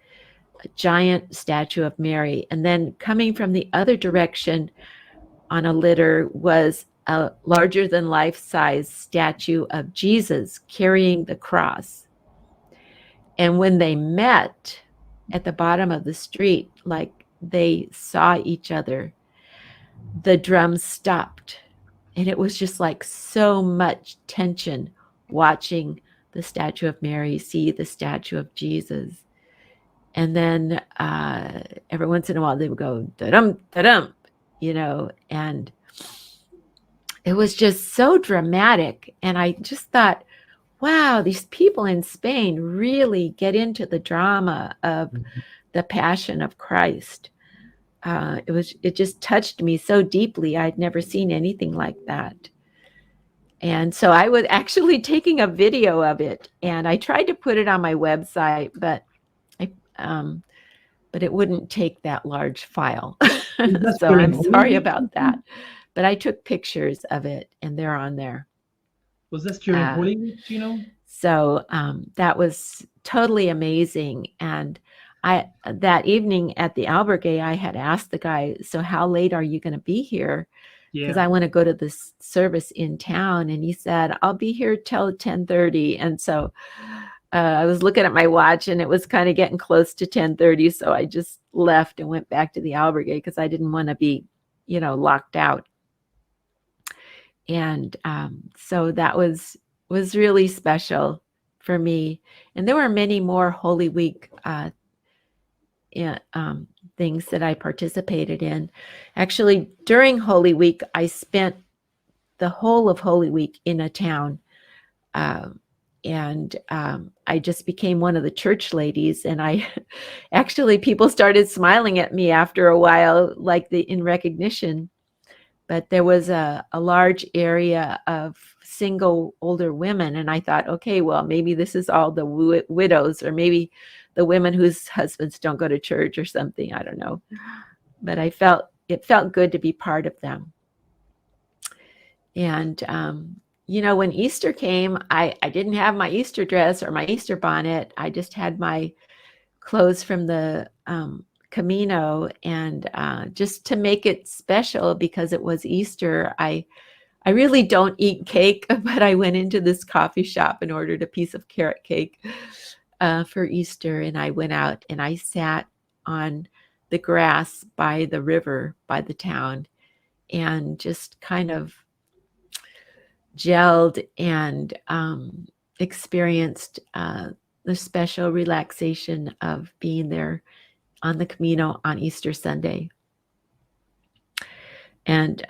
a giant statue of Mary. And then coming from the other direction on a litter was a larger than life-size statue of Jesus carrying the cross. And when they met at the bottom of the street, like they saw each other, the drums stopped. And it was just like so much tension watching the statue of Mary see the statue of Jesus. And then every once in a while they would go da-dum, da-dum, and it was just so dramatic. And I just thought, wow, these people in Spain really get into the drama of the Passion of Christ. It just touched me so deeply. I'd never seen anything like that. And so I was actually taking a video of it, and I tried to put it on my website, but it wouldn't take that large file. So I'm sorry about that. But I took pictures of it, and they're on there. Was this during Holy Week, So that was totally amazing. And that evening at the albergue, I had asked the guy, so how late are you going to be here? Because I want to go to this service in town. And he said, I'll be here till 10:30. And so I was looking at my watch, and it was kind of getting close to 10:30. So I just left and went back to the albergue because I didn't want to be, locked out. And so that was really special for me. And there were many more Holy Week things that I participated in. Actually, during Holy Week, I spent the whole of Holy Week in a town. And I just became one of the church ladies. And I actually, people started smiling at me after a while, like in recognition. But there was a large area of single older women. And I thought, okay, well, maybe this is all the widows, or maybe the women whose husbands don't go to church or something. I don't know. But it felt good to be part of them. And, when Easter came, I didn't have my Easter dress or my Easter bonnet. I just had my clothes from the Camino, and just to make it special because it was Easter, I really don't eat cake, but I went into this coffee shop and ordered a piece of carrot cake for Easter, and I went out and I sat on the grass by the river, by the town, and just kind of gelled and experienced the special relaxation of being there on the Camino on Easter Sunday. And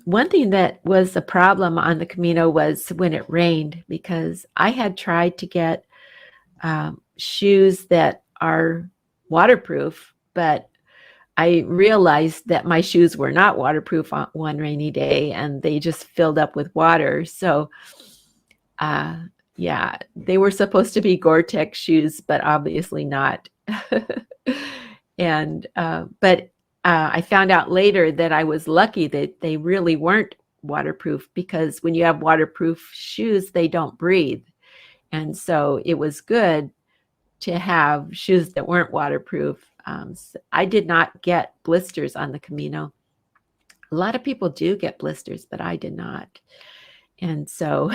one thing that was a problem on the Camino was when it rained, because I had tried to get shoes that are waterproof, but I realized that my shoes were not waterproof on one rainy day, and they just filled up with water. So they were supposed to be Gore-Tex shoes, but obviously not. And but I found out later that I was lucky that they really weren't waterproof, because when you have waterproof shoes, they don't breathe. And so it was good to have shoes that weren't waterproof. So I did not get blisters on the Camino. A lot of people do get blisters, but I did not. And so,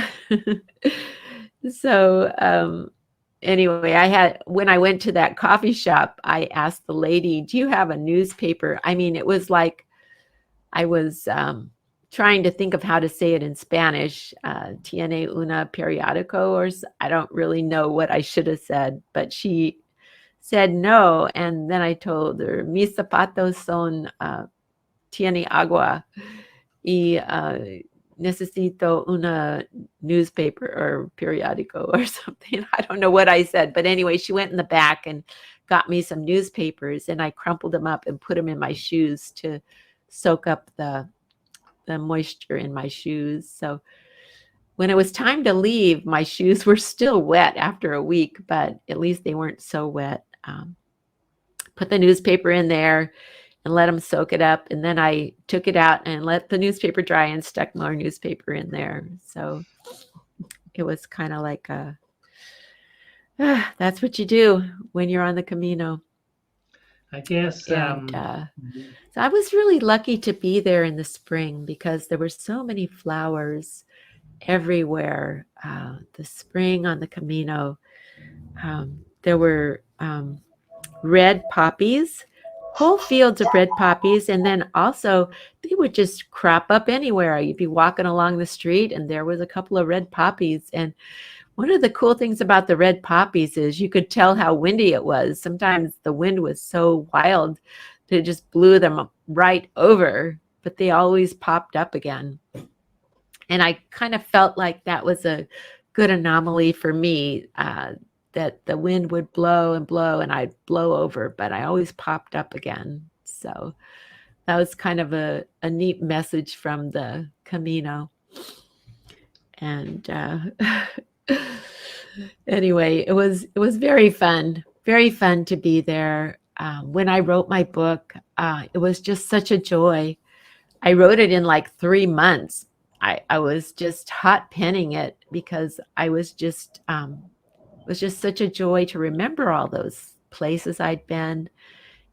anyway, when I went to that coffee shop, I asked the lady, do you have a newspaper? I mean, it was like I was trying to think of how to say it in Spanish, tiene una periódico, or I don't really know what I should have said, but she said no. And then I told her, mis zapatos son, tiene agua, y necesito una newspaper or periódico or something. I don't know what I said, but anyway, she went in the back and got me some newspapers, and I crumpled them up and put them in my shoes to soak up the moisture in my shoes. So when it was time to leave, my shoes were still wet after a week, but at least they weren't so wet. Put the newspaper in there and let them soak it up. And then I took it out and let the newspaper dry and stuck more newspaper in there. So it was kind of like that's what you do when you're on the Camino. I guess. And so I was really lucky to be there in the spring because there were so many flowers everywhere. The spring on the Camino, there were red poppies, whole fields of red poppies, and then also they would just crop up anywhere. You'd be walking along the street and there was a couple of red poppies. And one of the cool things about the red poppies is you could tell how windy it was. Sometimes the wind was so wild that it just blew them right over, but they always popped up again. And I kind of felt like that was a good anomaly for me, that the wind would blow and blow and I'd blow over, but I always popped up again. So that was kind of a neat message from the Camino. And anyway, it was very fun to be there. When I wrote my book, it was just such a joy. I wrote it in like 3 months. I was just hot penning it because I was just it was just such a joy to remember all those places I'd been.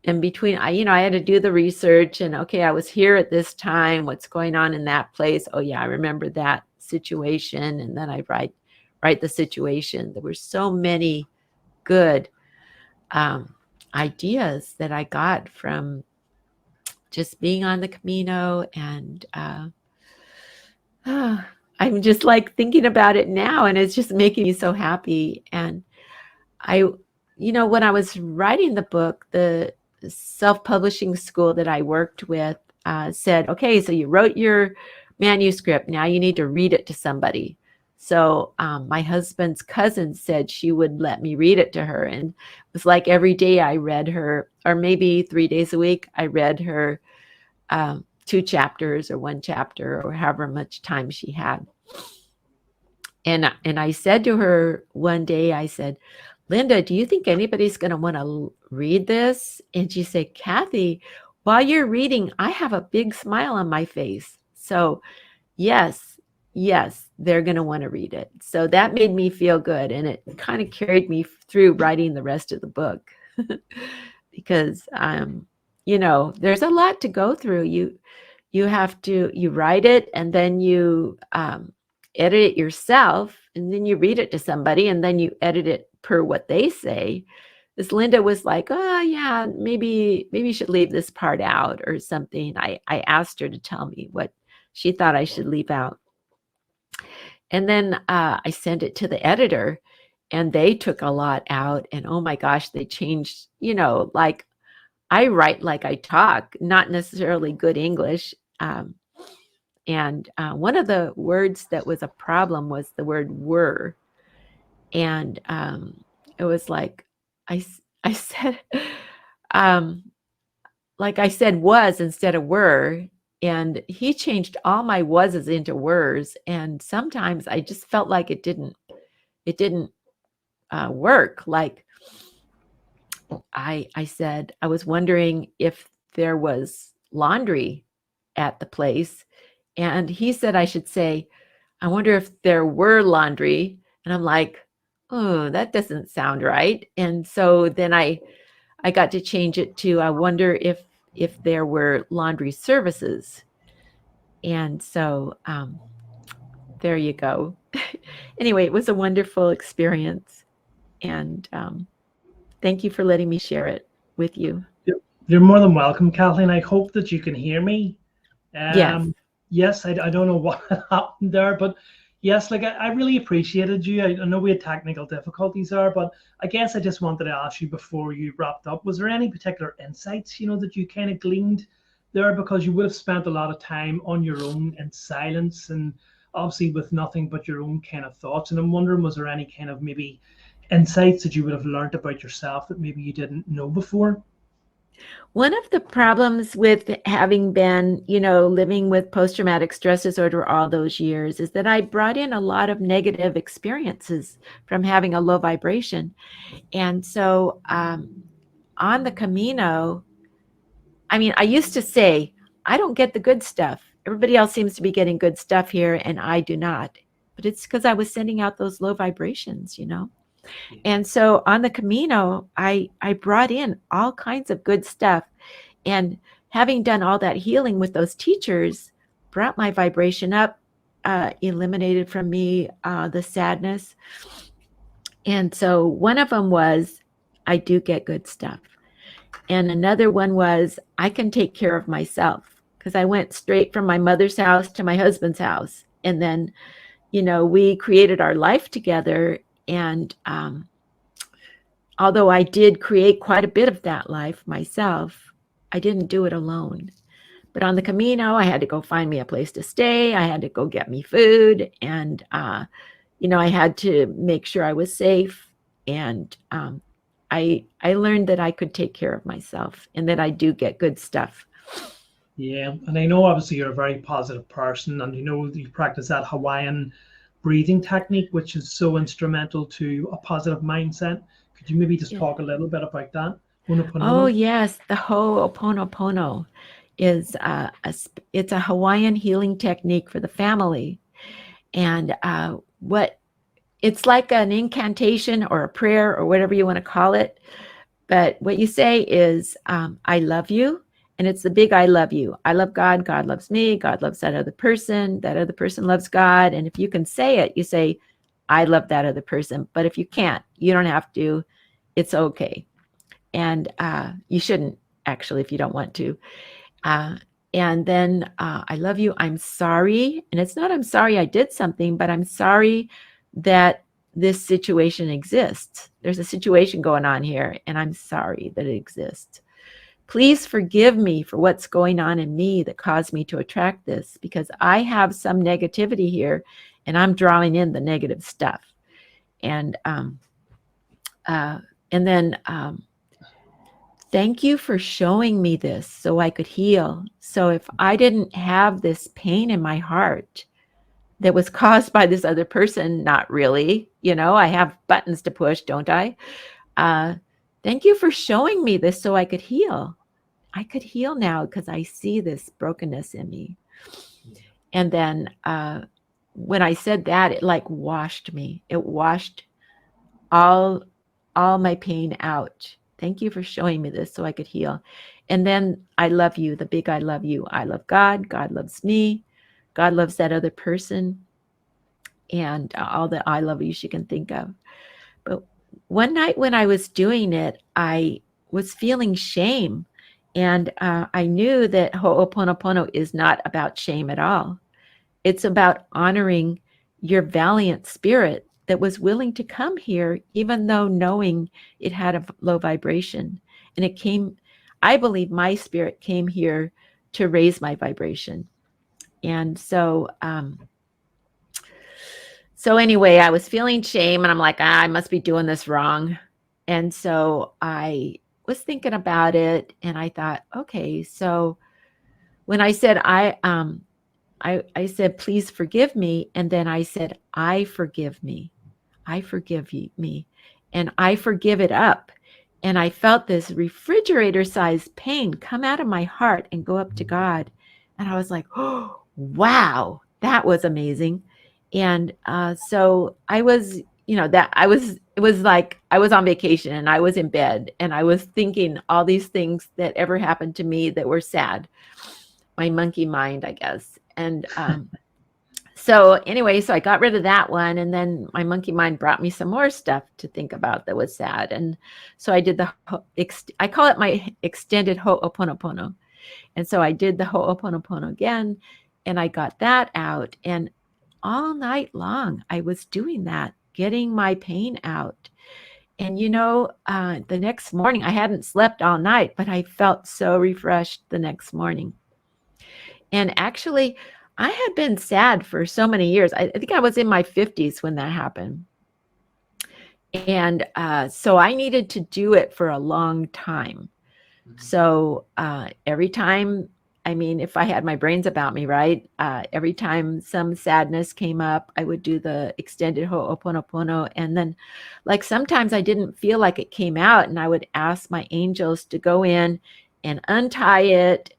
And between, I had to do the research and, okay, I was here at this time. What's going on in that place? Oh yeah, I remember that situation. And then I write the situation. There were so many good ideas that I got from just being on the Camino. And I'm just like thinking about it now, and it's just making me so happy. And when I was writing the book, the self-publishing school that I worked with said, okay, so you wrote your manuscript. Now you need to read it to somebody. So my husband's cousin said she would let me read it to her. And it was like every day I read her, or maybe 3 days a week, I read her 2 chapters or 1 chapter or however much time she had. And I said to her one day, I said, Linda, do you think anybody's going to want to read this? And she said, Kathy, while you're reading, I have a big smile on my face. So yes, they're going to want to read it. So that made me feel good. And it kind of carried me through writing the rest of the book because, there's a lot to go through. You have to, you write it and then you edit it yourself, and then you read it to somebody and then you edit it per what they say. This Linda was like, oh yeah, maybe you should leave this part out or something. I asked her to tell me what she thought I should leave out. And then I sent it to the editor and they took a lot out, and oh my gosh, they changed, like I write like I talk, not necessarily good English. And one of the words that was a problem was the word were. And it was like, I said, like I said was instead of were. And he changed all my wases into wers. And sometimes I just felt like it didn't work. Like I said, I was wondering if there was laundry at the place. And he said I should say, I wonder if there were laundry. And I'm like, oh, that doesn't sound right. And so then I got to change it to, I wonder if there were laundry services. And so there you go. Anyway, it was a wonderful experience. And thank you for letting me share it with you. You're more than welcome, Kathleen. I hope that you can hear me. Yes. Yes, I don't know what happened there, but yes, like I really appreciated you. I know we had technical difficulties there, but I guess I just wanted to ask you before you wrapped up, was there any particular insights, that you kind of gleaned there? Because you would have spent a lot of time on your own in silence and obviously with nothing but your own kind of thoughts. And I'm wondering, was there any kind of maybe insights that you would have learned about yourself that maybe you didn't know before? One of the problems with having been, living with post-traumatic stress disorder all those years is that I brought in a lot of negative experiences from having a low vibration. And so on the Camino, I used to say, I don't get the good stuff. Everybody else seems to be getting good stuff here, and I do not. But it's because I was sending out those low vibrations. Yeah. And so on the Camino, I brought in all kinds of good stuff. And having done all that healing with those teachers, brought my vibration up, eliminated from me the sadness. And so one of them was, I do get good stuff. And another one was, I can take care of myself, because I went straight from my mother's house to my husband's house. And then, we created our life together. And although I did create quite a bit of that life myself, I didn't do it alone. But on the Camino, I had to go find me a place to stay. I had to go get me food. And, I had to make sure I was safe. And I learned that I could take care of myself and that I do get good stuff. Yeah, and I know obviously you're a very positive person, and you practice that Hawaiian breathing technique, which is so instrumental to a positive mindset. Could you maybe just Yeah. talk a little bit about that? Oh, Ho'oponopono? yes. The Ho'oponopono is it's a Hawaiian healing technique for the family. And it's like an incantation or a prayer or whatever you want to call it. But what you say is, I love you. And it's the big I love you. I love God. God loves me. God loves that other person. That other person loves God. And if you can say it, you say, I love that other person. But if you can't, you don't have to. It's okay. And you shouldn't, actually, if you don't want to. And then I love you. I'm sorry. And it's not I'm sorry I did something, but I'm sorry that this situation exists. There's a situation going on here, and I'm sorry that it exists. Please forgive me for what's going on in me that caused me to attract this, because I have some negativity here, and I'm drawing in the negative stuff. And then thank you for showing me this so I could heal. So if I didn't have this pain in my heart that was caused by this other person, not really, I have buttons to push, don't I? Thank you for showing me this so I could heal. I could heal now because I see this brokenness in me. And then when I said that, it like washed me. It washed all my pain out. Thank you for showing me this so I could heal. And then I love you, the big I love you. I love God. God loves me. God loves that other person. And all the I love yous you can think of. But one night when I was doing it, I was feeling shame. And I knew that Ho'oponopono is not about shame at all. It's about honoring your valiant spirit that was willing to come here, even though knowing it had a low vibration. And it came, I believe my spirit came here to raise my vibration. And so anyway, I was feeling shame, and I'm like, I must be doing this wrong. And so I was thinking about it, and I thought, okay, so when I said I said, please forgive me. And then I said, I forgive me. I forgive me. And I forgive it up. And I felt this refrigerator sized pain come out of my heart and go up to God. And I was like, oh, wow, that was amazing. And so I was, it was like I was on vacation and I was in bed and I was thinking all these things that ever happened to me that were sad. My monkey mind, I guess. And so anyway, so I got rid of that one. And then my monkey mind brought me some more stuff to think about that was sad. And so I did I call it my extended Ho'oponopono. And so I did the Ho'oponopono again, and I got that out. And all night long, I was doing that, getting my pain out. And the next morning, I hadn't slept all night, but I felt so refreshed the next morning. And actually, I had been sad for so many years. I think I was in my 50s when that happened. And so I needed to do it for a long time. So every time, I mean, if I had my brains about me, right? Every time some sadness came up, I would do the extended Ho'oponopono. And then, like, sometimes I didn't feel like it came out, and I would ask my angels to go in and untie it,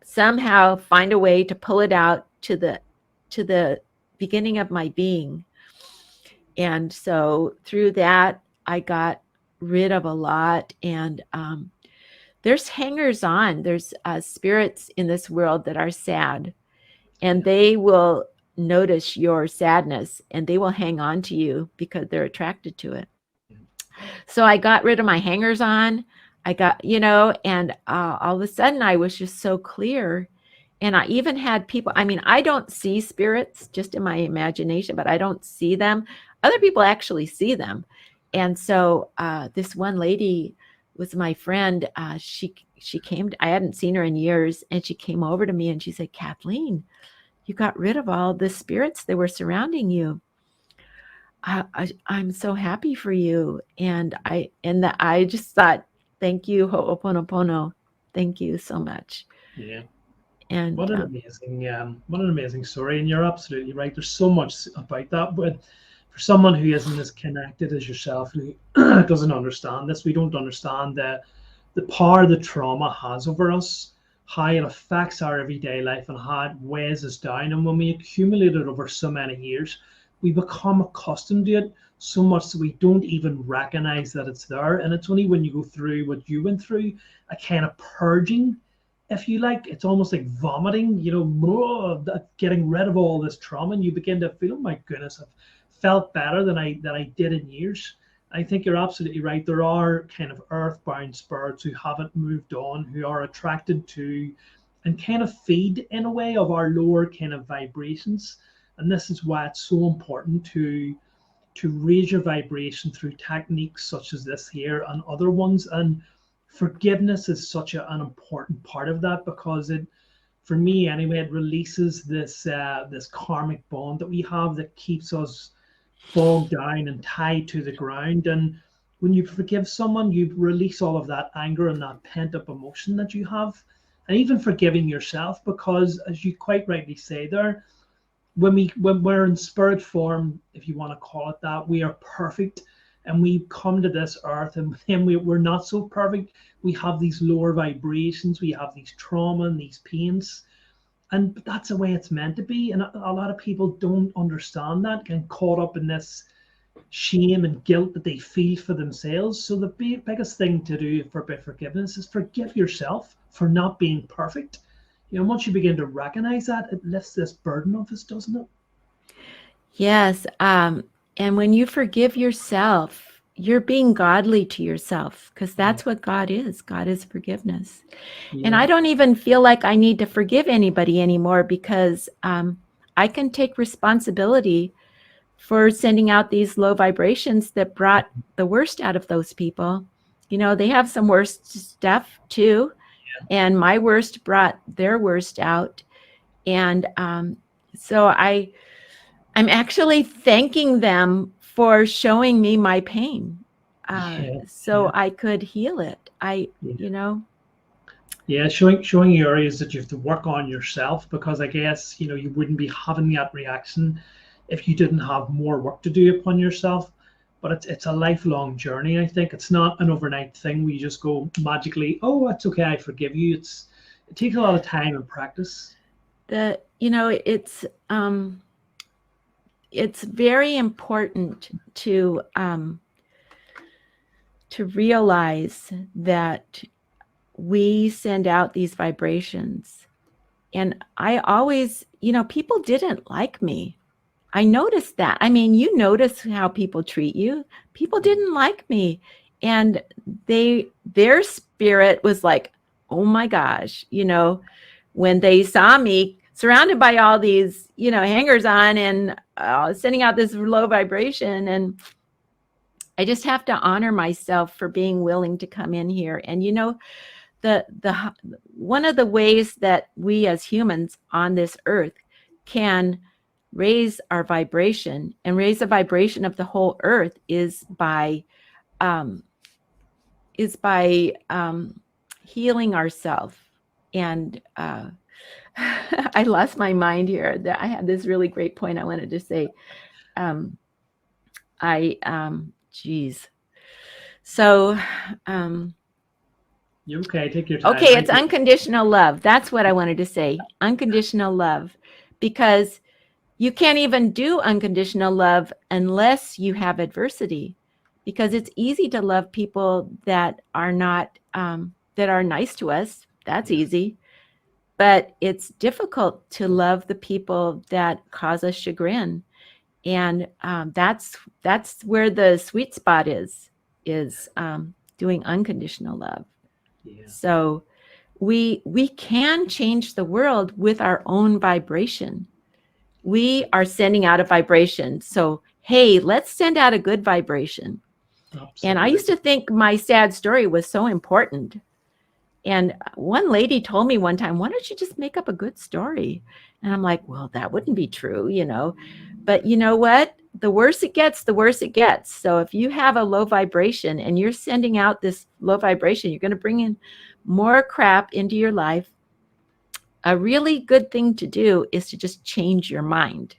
somehow find a way to pull it out to the beginning of my being. And so through that, I got rid of a lot. And there's hangers on. There's spirits in this world that are sad, and they will notice your sadness and they will hang on to you because they're attracted to it. So I got rid of my hangers on. I got, and all of a sudden I was just so clear. And I even had people, I mean, I don't see spirits just in my imagination, but I don't see them. Other people actually see them. And so this one lady was my friend. She came, I hadn't seen her in years, and she came over to me and she said, Kathleen, you got rid of all the spirits that were surrounding you. I'm so happy for you. And I just thought, thank you, Ho'oponopono. Thank you so much. Yeah. And what an amazing story. And you're absolutely right. There's so much about that. But for someone who isn't as connected as yourself, who doesn't understand this, we don't understand the power the trauma has over us, how it affects our everyday life, and how it weighs us down. And when we accumulate it over so many years, we become accustomed to it so much that we don't even recognize that it's there. And it's only when you go through what you went through, a kind of purging, if you like. It's almost like vomiting, getting rid of all this trauma, and you begin to feel, oh my goodness, I've felt better than I did in years. I think you're absolutely right. There are kind of earthbound spirits who haven't moved on, who are attracted to and kind of feed in a way of our lower kind of vibrations. And this is why it's so important to raise your vibration through techniques such as this here and other ones. And forgiveness is such an important part of that, because it, for me anyway, it releases this karmic bond that we have that keeps us bogged down and tied to the ground. And when you forgive someone, you release all of that anger and that pent up emotion that you have, and even forgiving yourself, because as you quite rightly say there, when we're in spirit form, if you want to call it that, we are perfect, and we come to this earth, and then we're not so perfect. We have these lower vibrations, we have these trauma and these pains, and that's the way it's meant to be. And a lot of people don't understand that, get caught up in this shame and guilt that they feel for themselves. So the biggest thing to do for forgiveness is forgive yourself for not being perfect. Once you begin to recognize that, it lifts this burden off us, doesn't it? yes. And when you forgive yourself, you're being godly to yourself, because that's what God is. God is forgiveness. Yeah. And I don't even feel like I need to forgive anybody anymore, because I can take responsibility for sending out these low vibrations that brought the worst out of those people. They have some worst stuff too. And my worst brought their worst out. And so I'm actually thanking them for showing me my pain, so I could heal it. Yeah, showing you areas that you have to work on yourself, because I guess you wouldn't be having that reaction if you didn't have more work to do upon yourself. But it's a lifelong journey. I think it's not an overnight thing where you just go magically, oh, it's okay, I forgive you. It takes a lot of time and practice. It's very important to realize that we send out these vibrations. And I always, people didn't like me. I noticed that. I mean, you notice how people treat you. People didn't like me. And their spirit was like, oh my gosh, when they saw me surrounded by all these, hangers on, and sending out this low vibration. And I just have to honor myself for being willing to come in here. And, the one of the ways that we as humans on this earth can raise our vibration and raise the vibration of the whole earth is by um, healing ourselves. And I lost my mind here. That I had this really great point I wanted to say. Geez. So, You're okay. Take your time. okay, it's unconditional love. That's what I wanted to say. Unconditional love, because you can't even do unconditional love unless you have adversity, because it's easy to love people that are not that are nice to us. That's easy. But it's difficult to love the people that cause us chagrin. And that's where the sweet spot is doing unconditional love. Yeah. So we can change the world with our own vibration. We are sending out a vibration. So hey, let's send out a good vibration. Absolutely. And I used to think my sad story was so important. And one lady told me one time, why don't you just make up a good story? And I'm like, well, that wouldn't be true, you know. But you know what? The worse it gets, the worse it gets. So if you have a low vibration and you're sending out this low vibration, you're going to bring in more crap into your life. A really good thing to do is to just change your mind.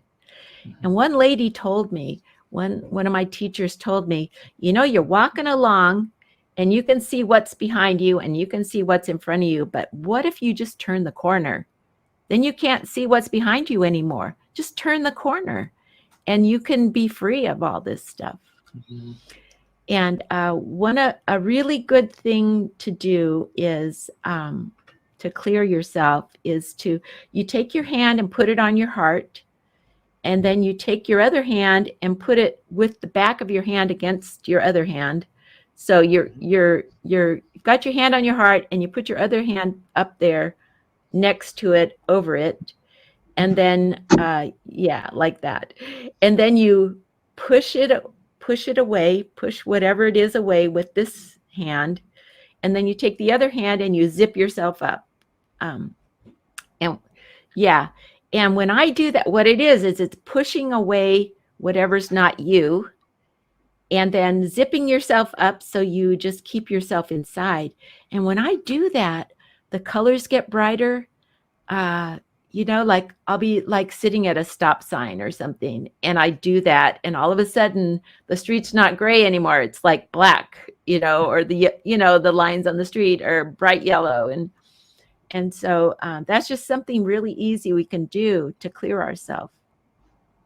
And one lady told me, one of my teachers told me, you know, you're walking along and you can see what's behind you and you can see what's in front of you. But what if you just turn the corner? Then you can't see what's behind you anymore. Just turn the corner and you can be free of all this stuff. Mm-hmm. And a really good thing to do is to clear yourself is you take your hand and put it on your heart. And then you take your other hand and put it with the back of your hand against your other hand. So you've got your hand on your heart and you put your other hand up there next to it, over it. And then, like that. And then you push it away, push whatever it is away with this hand. And then you take the other hand and you zip yourself up. And when I do that, what it is it's pushing away whatever's not you and then zipping yourself up so you just keep yourself inside. And when I do that, the colors get brighter. Like I'll be like sitting at a stop sign or something and I do that and all of a sudden the street's not gray anymore. It's like black, or the lines on the street are bright yellow. And so that's just something really easy we can do to clear ourselves.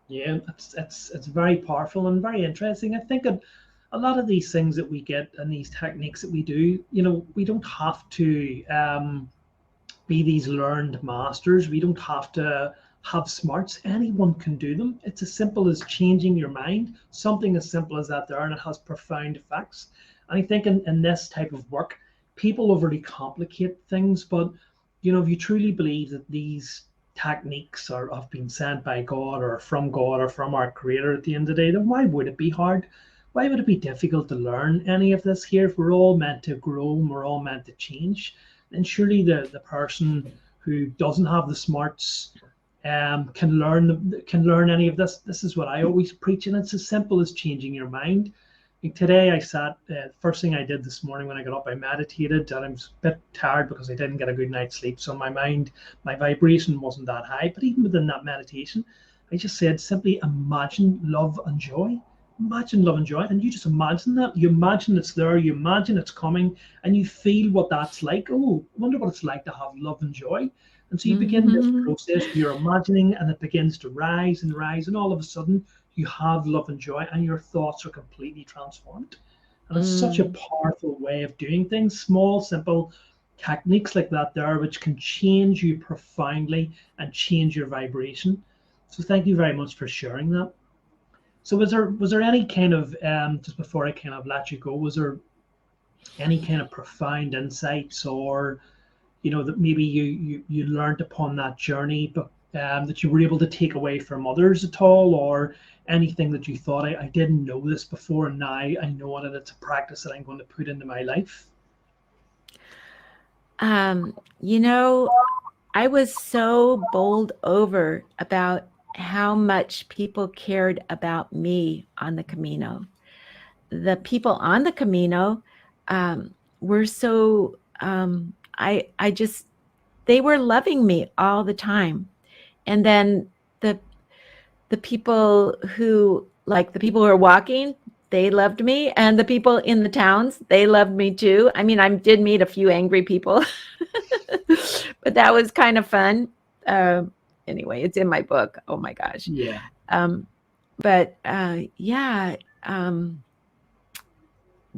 Yeah, it's very powerful and very interesting. I think a lot of these things that we get and these techniques that we do, we don't have to be these learned masters. We don't have to have smarts. Anyone can do them. It's as simple as changing your mind. Something as simple as that there, and it has profound effects. And I think in this type of work, people overly complicate things, but if you truly believe that these techniques have been sent by God or from God or from our creator at the end of the day, then why would it be hard? Why would it be difficult to learn any of this here? If we're all meant to grow and we're all meant to change, then surely the person who doesn't have the smarts can learn any of this. This is what I always preach, and it's as simple as changing your mind. Today I sat, first thing I did this morning when I got up, I meditated, and I was a bit tired because I didn't get a good night's sleep. So my vibration wasn't that high. But even within that meditation, I just said simply imagine love and joy. Imagine love and joy. And you just imagine that. You imagine it's there, you imagine it's coming, and you feel what that's like. Oh, I wonder what it's like to have love and joy. And so you begin this process where you're imagining, and it begins to rise and rise, and all of a sudden you have love and joy, and your thoughts are completely transformed. And it's such a powerful way of doing things. Small, simple techniques like that there, which can change you profoundly and change your vibration. So thank you very much for sharing that. So was there any kind of just before I kind of let you go, was there any kind of profound insights or that maybe you learned upon that journey, but that you were able to take away from others at all, or anything that you thought I didn't know this before and now I know it and it's a practice that I'm going to put into my life? I was so bowled over about how much people cared about me on the Camino. The people on the Camino were so, I just, they were loving me all the time. And then the the people who, like, the people who are walking, they loved me, and the people in the towns, they loved me too. I mean, I did meet a few angry people, but that was kind of fun. Uh, anyway, it's in my book. Oh my gosh. Yeah. Um, but yeah,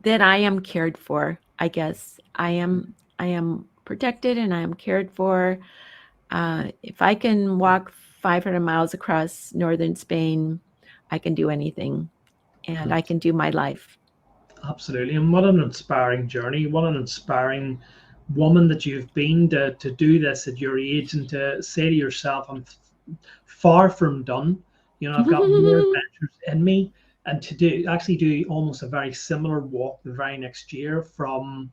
that I am cared for. I guess I am protected and I am cared for. If I can walk 500 miles across northern Spain, I can do anything, and I can do my life. Absolutely. And what an inspiring journey. What an inspiring woman that you've been to do this at your age and to say to yourself, I'm far from done. You know, I've got more adventures in me. And to do actually do almost a very similar walk the very next year from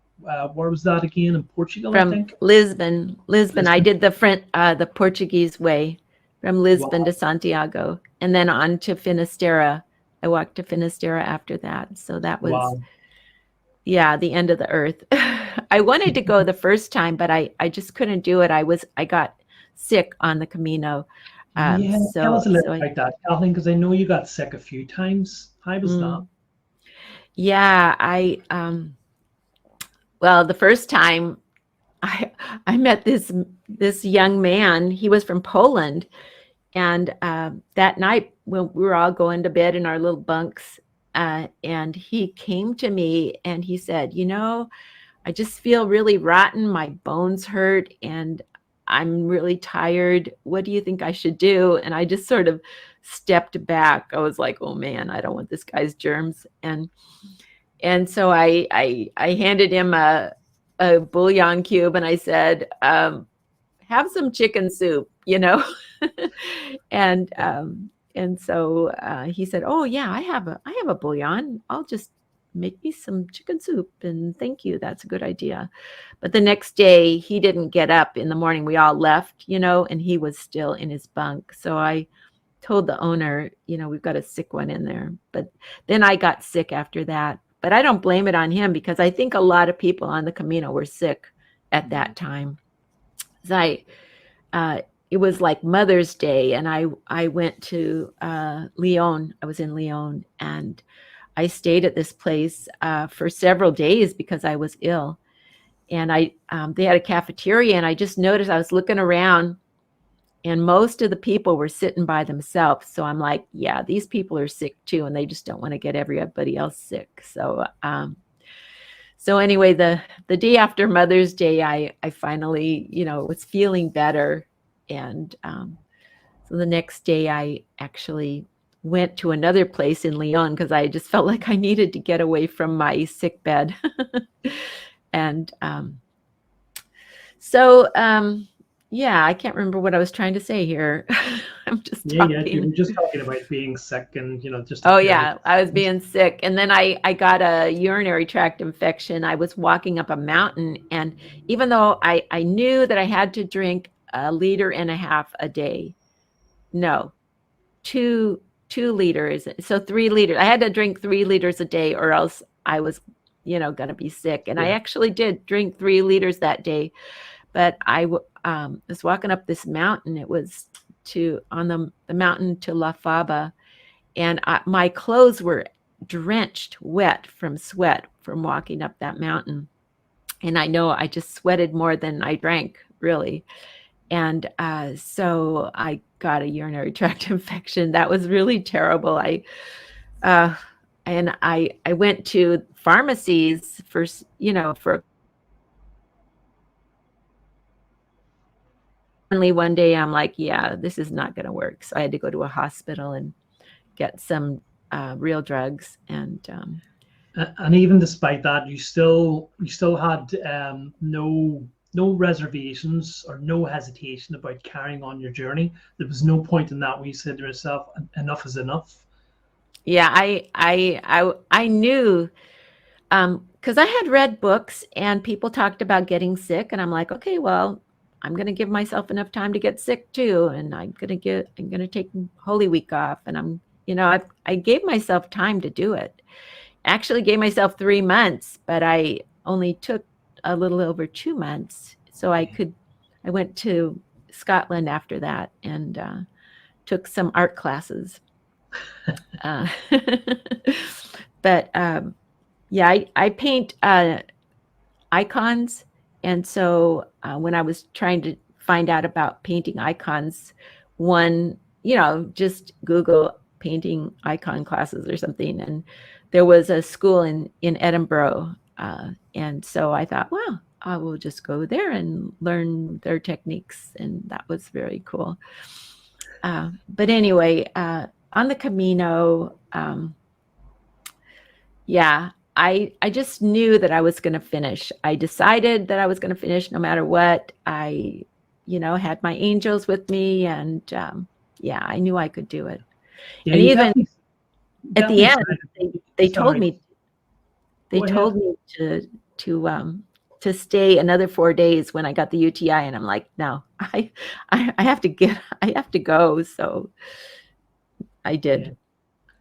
where was that again? In Portugal, I From think. Lisbon, I Lisbon. did the Portuguese way from Lisbon to Wow. Santiago, and then on to Finisterre. I walked to Finisterre after that. So that was, Wow. yeah, the end of the earth. I wanted to go the first time, but I just couldn't do it. I got sick on the Camino. Yeah, tell So us a little so I about that, Kathleen, because I know you got sick a few times. How was that? mm, yeah, well, the first time I I met this young man. He was from Poland, and that night when we were all going to bed in our little bunks, and he came to me and he said, "You know, I just feel really rotten. My bones hurt, and I'm really tired. What do you think I should do?" And I just sort of stepped back. I was like, "Oh man, I don't want this guy's germs." And so I handed him a bouillon cube, and I said, "Have some chicken soup," you know. and and so he said, "Oh yeah, I have a bouillon. I'll just make me some chicken soup, and thank you. That's a good idea." But the next day, he didn't get up in the morning. We all left, you know, and he was still in his bunk. So I told the owner, you know, we've got a sick one in there. But then I got sick after that. But I don't blame it on him, because I think a lot of people on the Camino were sick at that time. So uh, it was like Mother's Day, and I went to Lyon. I was in Lyon, and I stayed at this place for several days because I was ill. And they had a cafeteria, and I just noticed, I was looking around, and most of the people were sitting by themselves. So I'm like, yeah, these people are sick too, and they just don't want to get everybody else sick. So anyway, the day after Mother's Day, I finally, you know, was feeling better, and so the next day I actually went to another place in Lyon because I just felt like I needed to get away from my sick bed, and so yeah, I can't remember what I was trying to say here. I'm just Yeah, yeah. You talking. were just talking about being sick and, you know, just a Oh period yeah, I was of being sick, and then I got a urinary tract infection. I was walking up a mountain, and even though I knew that I had to drink 1.5 liters a day, no, two liters, so 3 liters. I had to drink 3 liters a day, or else I was, you know, gonna be sick. And I yeah, actually did drink 3 liters that day, but was walking up this mountain. It was to on the mountain to La Faba, and my clothes were drenched wet from sweat from walking up that mountain. And I know I just sweated more than I drank, really. And so I got a urinary tract infection. That was really terrible. Uh, I went to pharmacies for, you know, for finally one day I'm like, yeah, this is not going to work. So I had to go to a hospital and get some real drugs. And and even despite that, you still had no reservations or no hesitation about carrying on your journey. There was no point in that where you said to yourself, enough is enough. yeah, I knew, because I had read books and people talked about getting sick, and I'm like, okay, well, I'm going to give myself enough time to get sick too. And I'm going to take Holy Week off. And I gave myself time to do it. Actually gave myself 3 months, but I only took a little over 2 months. So I went to Scotland after that and took some art classes. Uh, but yeah, I paint icons. And so when I was trying to find out about painting icons, just Google painting icon classes or something. And there was a school in Edinburgh. And so I thought, well, I will just go there and learn their techniques. And that was very cool. But anyway, on the Camino, yeah, I just knew that I was going to finish. I decided that I was going to finish no matter what. I, had my angels with me, and yeah, I knew I could do it. Yeah, and you even at the definitely end, they told me to stay another 4 days when I got the UTI, and I'm like, no, I have to go. So I did. Yeah.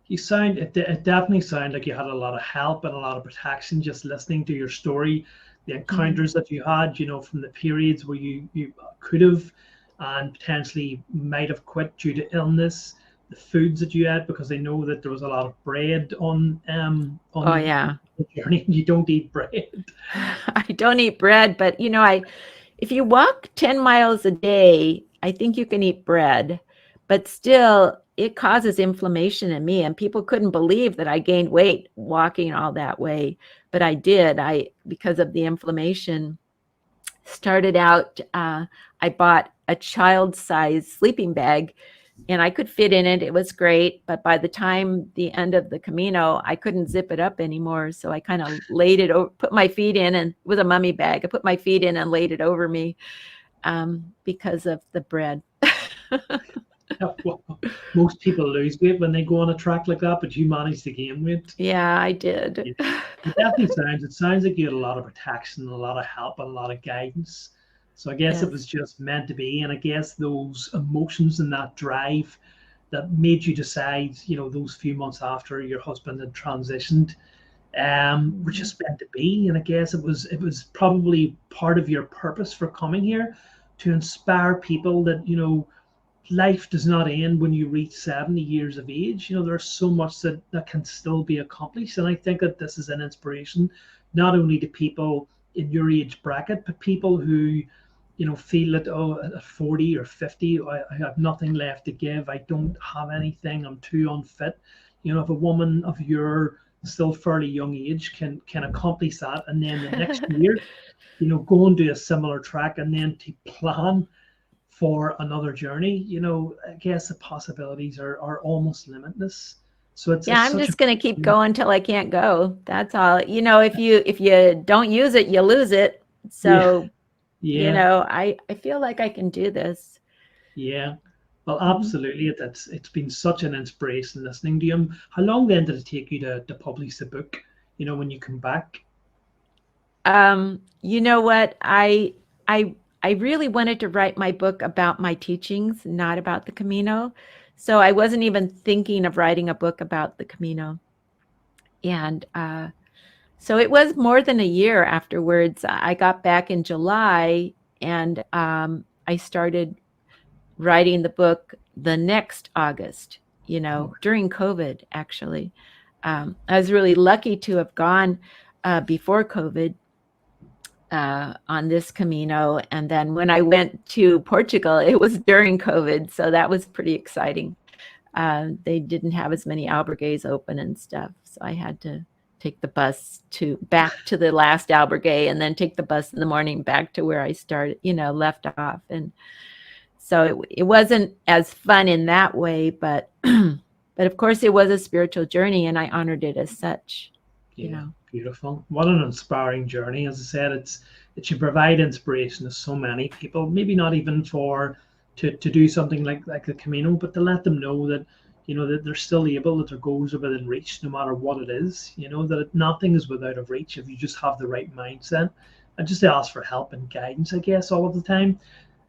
It definitely sounded like you had a lot of help and a lot of protection just listening to your story, the encounters that you had, from the periods where you could have and potentially might have quit due to illness, the foods that you ate, because I know that there was a lot of bread on Oh yeah. the journey. You don't eat bread. I don't eat bread, but if you walk 10 miles a day, I think you can eat bread, but still it causes inflammation in me, and people couldn't believe that I gained weight walking all that way, but I did. Because of the inflammation, started out, I bought a child-sized sleeping bag, and I could fit in it. It was great, but by the time the end of the Camino, I couldn't zip it up anymore. So I kind of laid it over, put my feet in, and with a mummy bag, I put my feet in and laid it over me because of the bread. Well, most people lose weight when they go on a track like that, but you managed to gain weight. Yeah, I did. Yeah. It sounds like you had a lot of protection, a lot of help, and a lot of guidance. So I guess Yes. it was just meant to be. And I guess those emotions and that drive that made you decide, those few months after your husband had transitioned, were just meant to be. And I guess it was probably part of your purpose for coming here, to inspire people that, life does not end when you reach 70 years of age. There's so much that can still be accomplished. And I think that this is an inspiration, not only to people in your age bracket, but people who, feel that, oh, at 40 or 50, I have nothing left to give. I don't have anything. I'm too unfit. If a woman of your still fairly young age can accomplish that, and then the next year, go and do a similar track, and then to plan for another journey, I guess the possibilities are almost limitless. So it's I'm just going to keep going till I can't go. That's all. If you don't use it, you lose it. So, yeah. I feel like I can do this. Yeah. Well, absolutely. It's been such an inspiration listening to you. How long then did it take you to publish the book, when you come back? You know what? I really wanted to write my book about my teachings, not about the Camino. So I wasn't even thinking of writing a book about the Camino. And so it was more than a year afterwards. I got back in July, and I started writing the book the next August, during COVID, actually. I was really lucky to have gone before COVID on this Camino. And then when I went to Portugal, it was during COVID. So that was pretty exciting. They didn't have as many albergues open and stuff. So I had to take the bus back to the last albergue, and then take the bus in the morning back to where I started, left off. And so it wasn't as fun in that way, but but of course it was a spiritual journey, and I honored it as such. Yeah, beautiful. What an inspiring journey. As I said, it should provide inspiration to so many people, maybe not even to do something like the Camino, but to let them know that, that they're still able, that their goals are within reach, no matter what it is, that nothing is without of reach if you just have the right mindset, and just to ask for help and guidance, I guess, all of the time.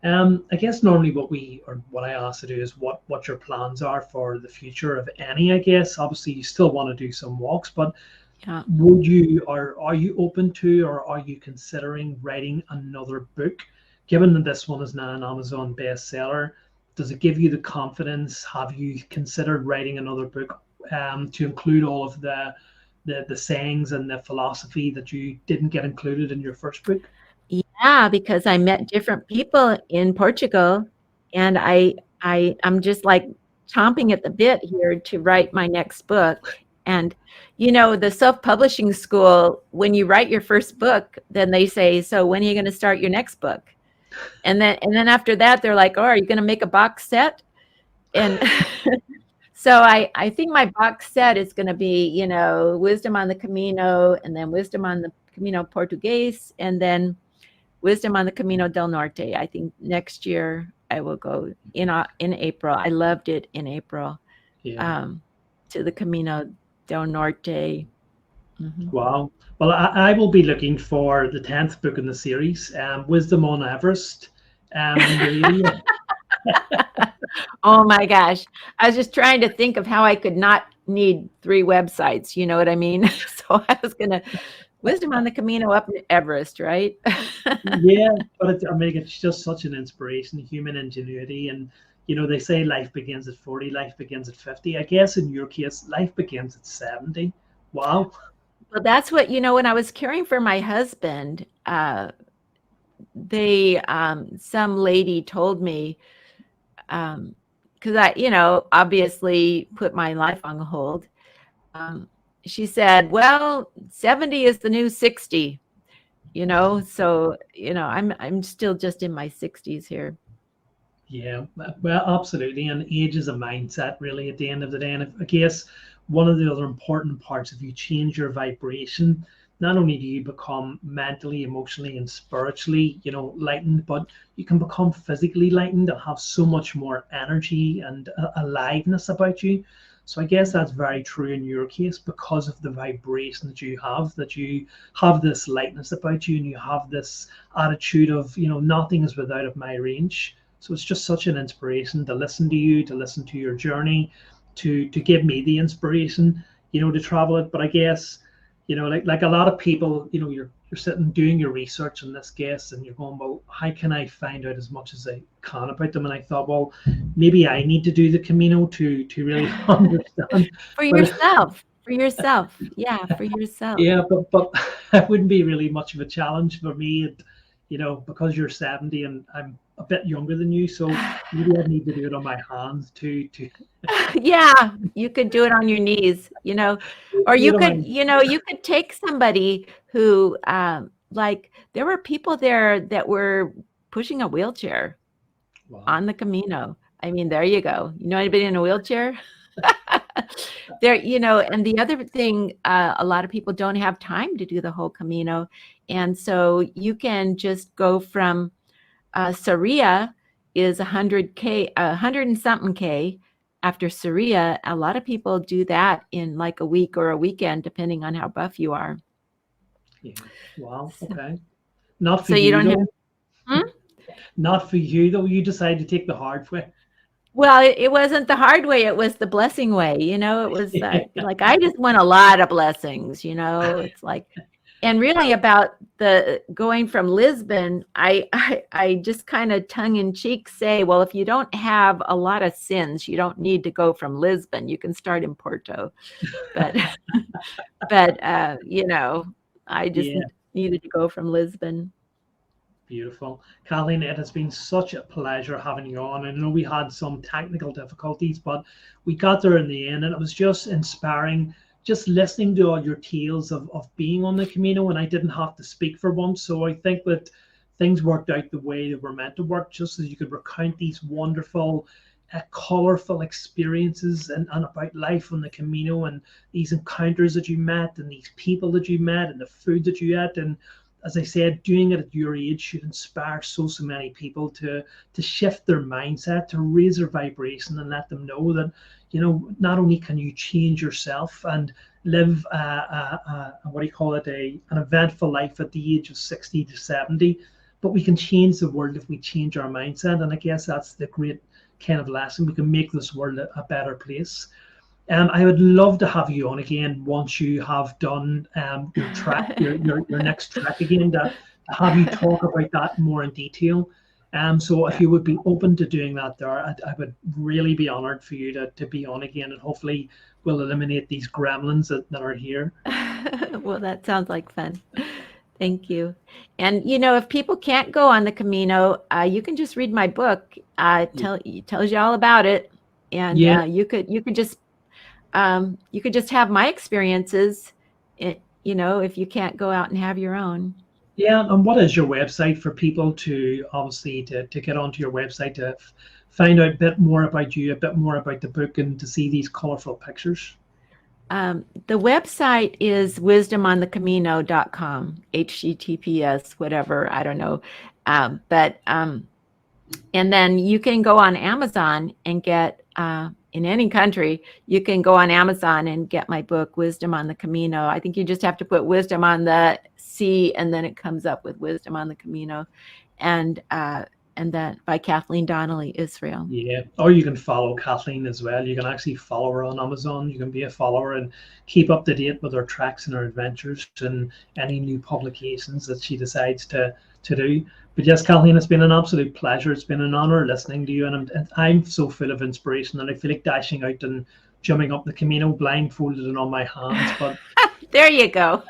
I guess normally what I ask to do is what your plans are for the future of any. I guess obviously you still want to do some walks, but Yeah. would you or are you open to or are you considering writing another book? Given that this one is now an Amazon bestseller, does it give you the confidence? Have you considered writing another book to include all of the sayings and the philosophy that you didn't get included in your first book? Yeah, because I met different people in Portugal, and I'm just like chomping at the bit here to write my next book. And the self-publishing school, when you write your first book, then they say, "So when are you going to start your next book?" And then after that, they're like, "Oh, are you going to make a box set?" And so I think my box set is going to be, wisdom on the Camino, and then wisdom on the Camino Portuguese, and then wisdom on the Camino del Norte. I think next year I will go in April. I loved it in April, Yeah. um, to the Camino del Norte. Mhm. Wow. Well, I will be looking for the 10th book in the series, Wisdom on Everest, in your area. Oh my gosh. I was just trying to think of how I could not need 3 websites, you know what I mean? So I was gonna wisdom on the Camino up Everest, right? Yeah, but I mean, it's just such an inspiration, human ingenuity. And, they say life begins at 40, life begins at 50. I guess in your case, life begins at 70. Wow. Well, that's what when I was caring for my husband, some lady told me, because I, obviously put my life on hold. Um, she said, "Well, 70 is the new 60." So I'm still just in my 60s here. Yeah, well, absolutely. And age is a mindset, really, at the end of the day. And I guess one of the other important parts, if you change your vibration, not only do you become mentally, emotionally, and spiritually, lightened, but you can become physically lightened and have so much more energy and aliveness about you. So I guess that's very true in your case because of the vibration that you have this lightness about you and you have this attitude of, nothing is without of my range. So it's just such an inspiration to listen to you, to listen to your journey, to give me the inspiration, to travel it. But I guess, like a lot of people, you're sitting doing your research on this guest and you're going, well, how can I find out as much as I can about them? And I thought, well, maybe I need to do the Camino to really understand. For But yourself, for yourself. Yeah, for yourself. yeah, but it wouldn't be really much of a challenge for me. And, because you're 70 and I'm a bit younger than you, so maybe I need to do it on my hands to Yeah, you could do it on your knees, or you you know could, my you could take somebody who, like, there were people there that were pushing a wheelchair wow. on the Camino. I mean, there you go. You know anybody in a wheelchair? There, and the other thing, a lot of people don't have time to do the whole Camino. And so you can just go from Saria is 100K, 100 and something K. After Saria, a lot of people do that in like a week or a weekend, depending on how buff you are. Yeah. Wow. So, Okay. Not for so you you don't have, though. hmm? Not for you though. You decided to take the hard way. Well, it wasn't the hard way. It was the blessing way. It was like I just want a lot of blessings. It's like, and really about the going from Lisbon, I just kind of tongue in cheek say, well, if you don't have a lot of sins, you don't need to go from Lisbon. You can start in Porto, but but I just Yeah. needed to go from Lisbon. Beautiful. Kathleen, it has been such a pleasure having you on. I know we had some technical difficulties, but we got there in the end, and it was just inspiring just listening to all your tales of being on the Camino, and I didn't have to speak for once. So I think that things worked out the way they were meant to work, just as you could recount these wonderful, colorful experiences and about life on the Camino and these encounters that you met and these people that you met and the food that you ate. And as I said, doing it at your age should inspire so many people to shift their mindset, to raise their vibration, and let them know that not only can you change yourself and live what do you call it, an eventful life at the age of 60 to 70, but we can change the world if we change our mindset. And I guess that's the great kind of lesson. We can make this world a better place. I would love to have you on again once you have done your track, your next track again, to have you talk about that more in detail. So if Yeah. you would be open to doing that there, I would really be honored for you to be on again, and hopefully we'll eliminate these gremlins that are here. Well, that sounds like fun. Thank you. And if people can't go on the Camino, you can just read my book. It tells you all about it, and Yeah, you could just have my experiences. If you can't go out and have your own. yeah. And what is your website for people to obviously to get onto your website to find out a bit more about you, a bit more about the book, and to see these colorful pictures? The website is wisdomonthecamino.com, HTTPS, whatever, I don't know. And then you can go on Amazon and get, in any country, you can go on Amazon and get my book, Wisdom on the Camino. I think you just have to put Wisdom on the C, and then it comes up with Wisdom on the Camino. And that by Kathleen Donnelly Israel. Yeah, or you can follow Kathleen as well. You can actually follow her on Amazon. You can be a follower and keep up to date with her tracks and her adventures and any new publications that she decides to do. But yes, Kathleen, it's been an absolute pleasure. It's been an honor listening to you, and I'm so full of inspiration, and I feel like dashing out and jumping up the Camino blindfolded and on my hands. But There you go.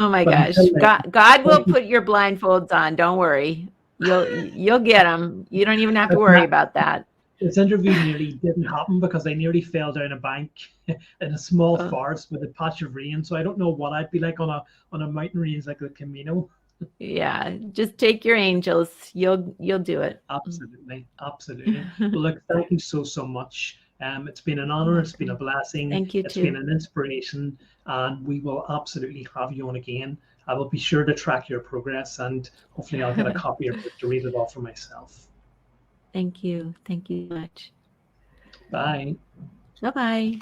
Oh my but gosh. until then, God will thank you. put your blindfolds on. Don't worry. You'll get them. You don't even have to But worry about that. this interview nearly didn't happen because I nearly fell down a bank in a small Oh, forest with a patch of rain. So I don't know what I'd be like on a mountain range like the Camino. yeah. Just take your angels. You'll do it. Absolutely, absolutely. Well, look, thank you so much. It's been an You're honor. It's been a welcome. blessing. Thank you It's been too. an inspiration, and we will absolutely have you on again. I will be sure to track your progress, and hopefully, I'll get a copy of it to read it all for myself. Thank you. Thank you much. Bye. Bye-bye.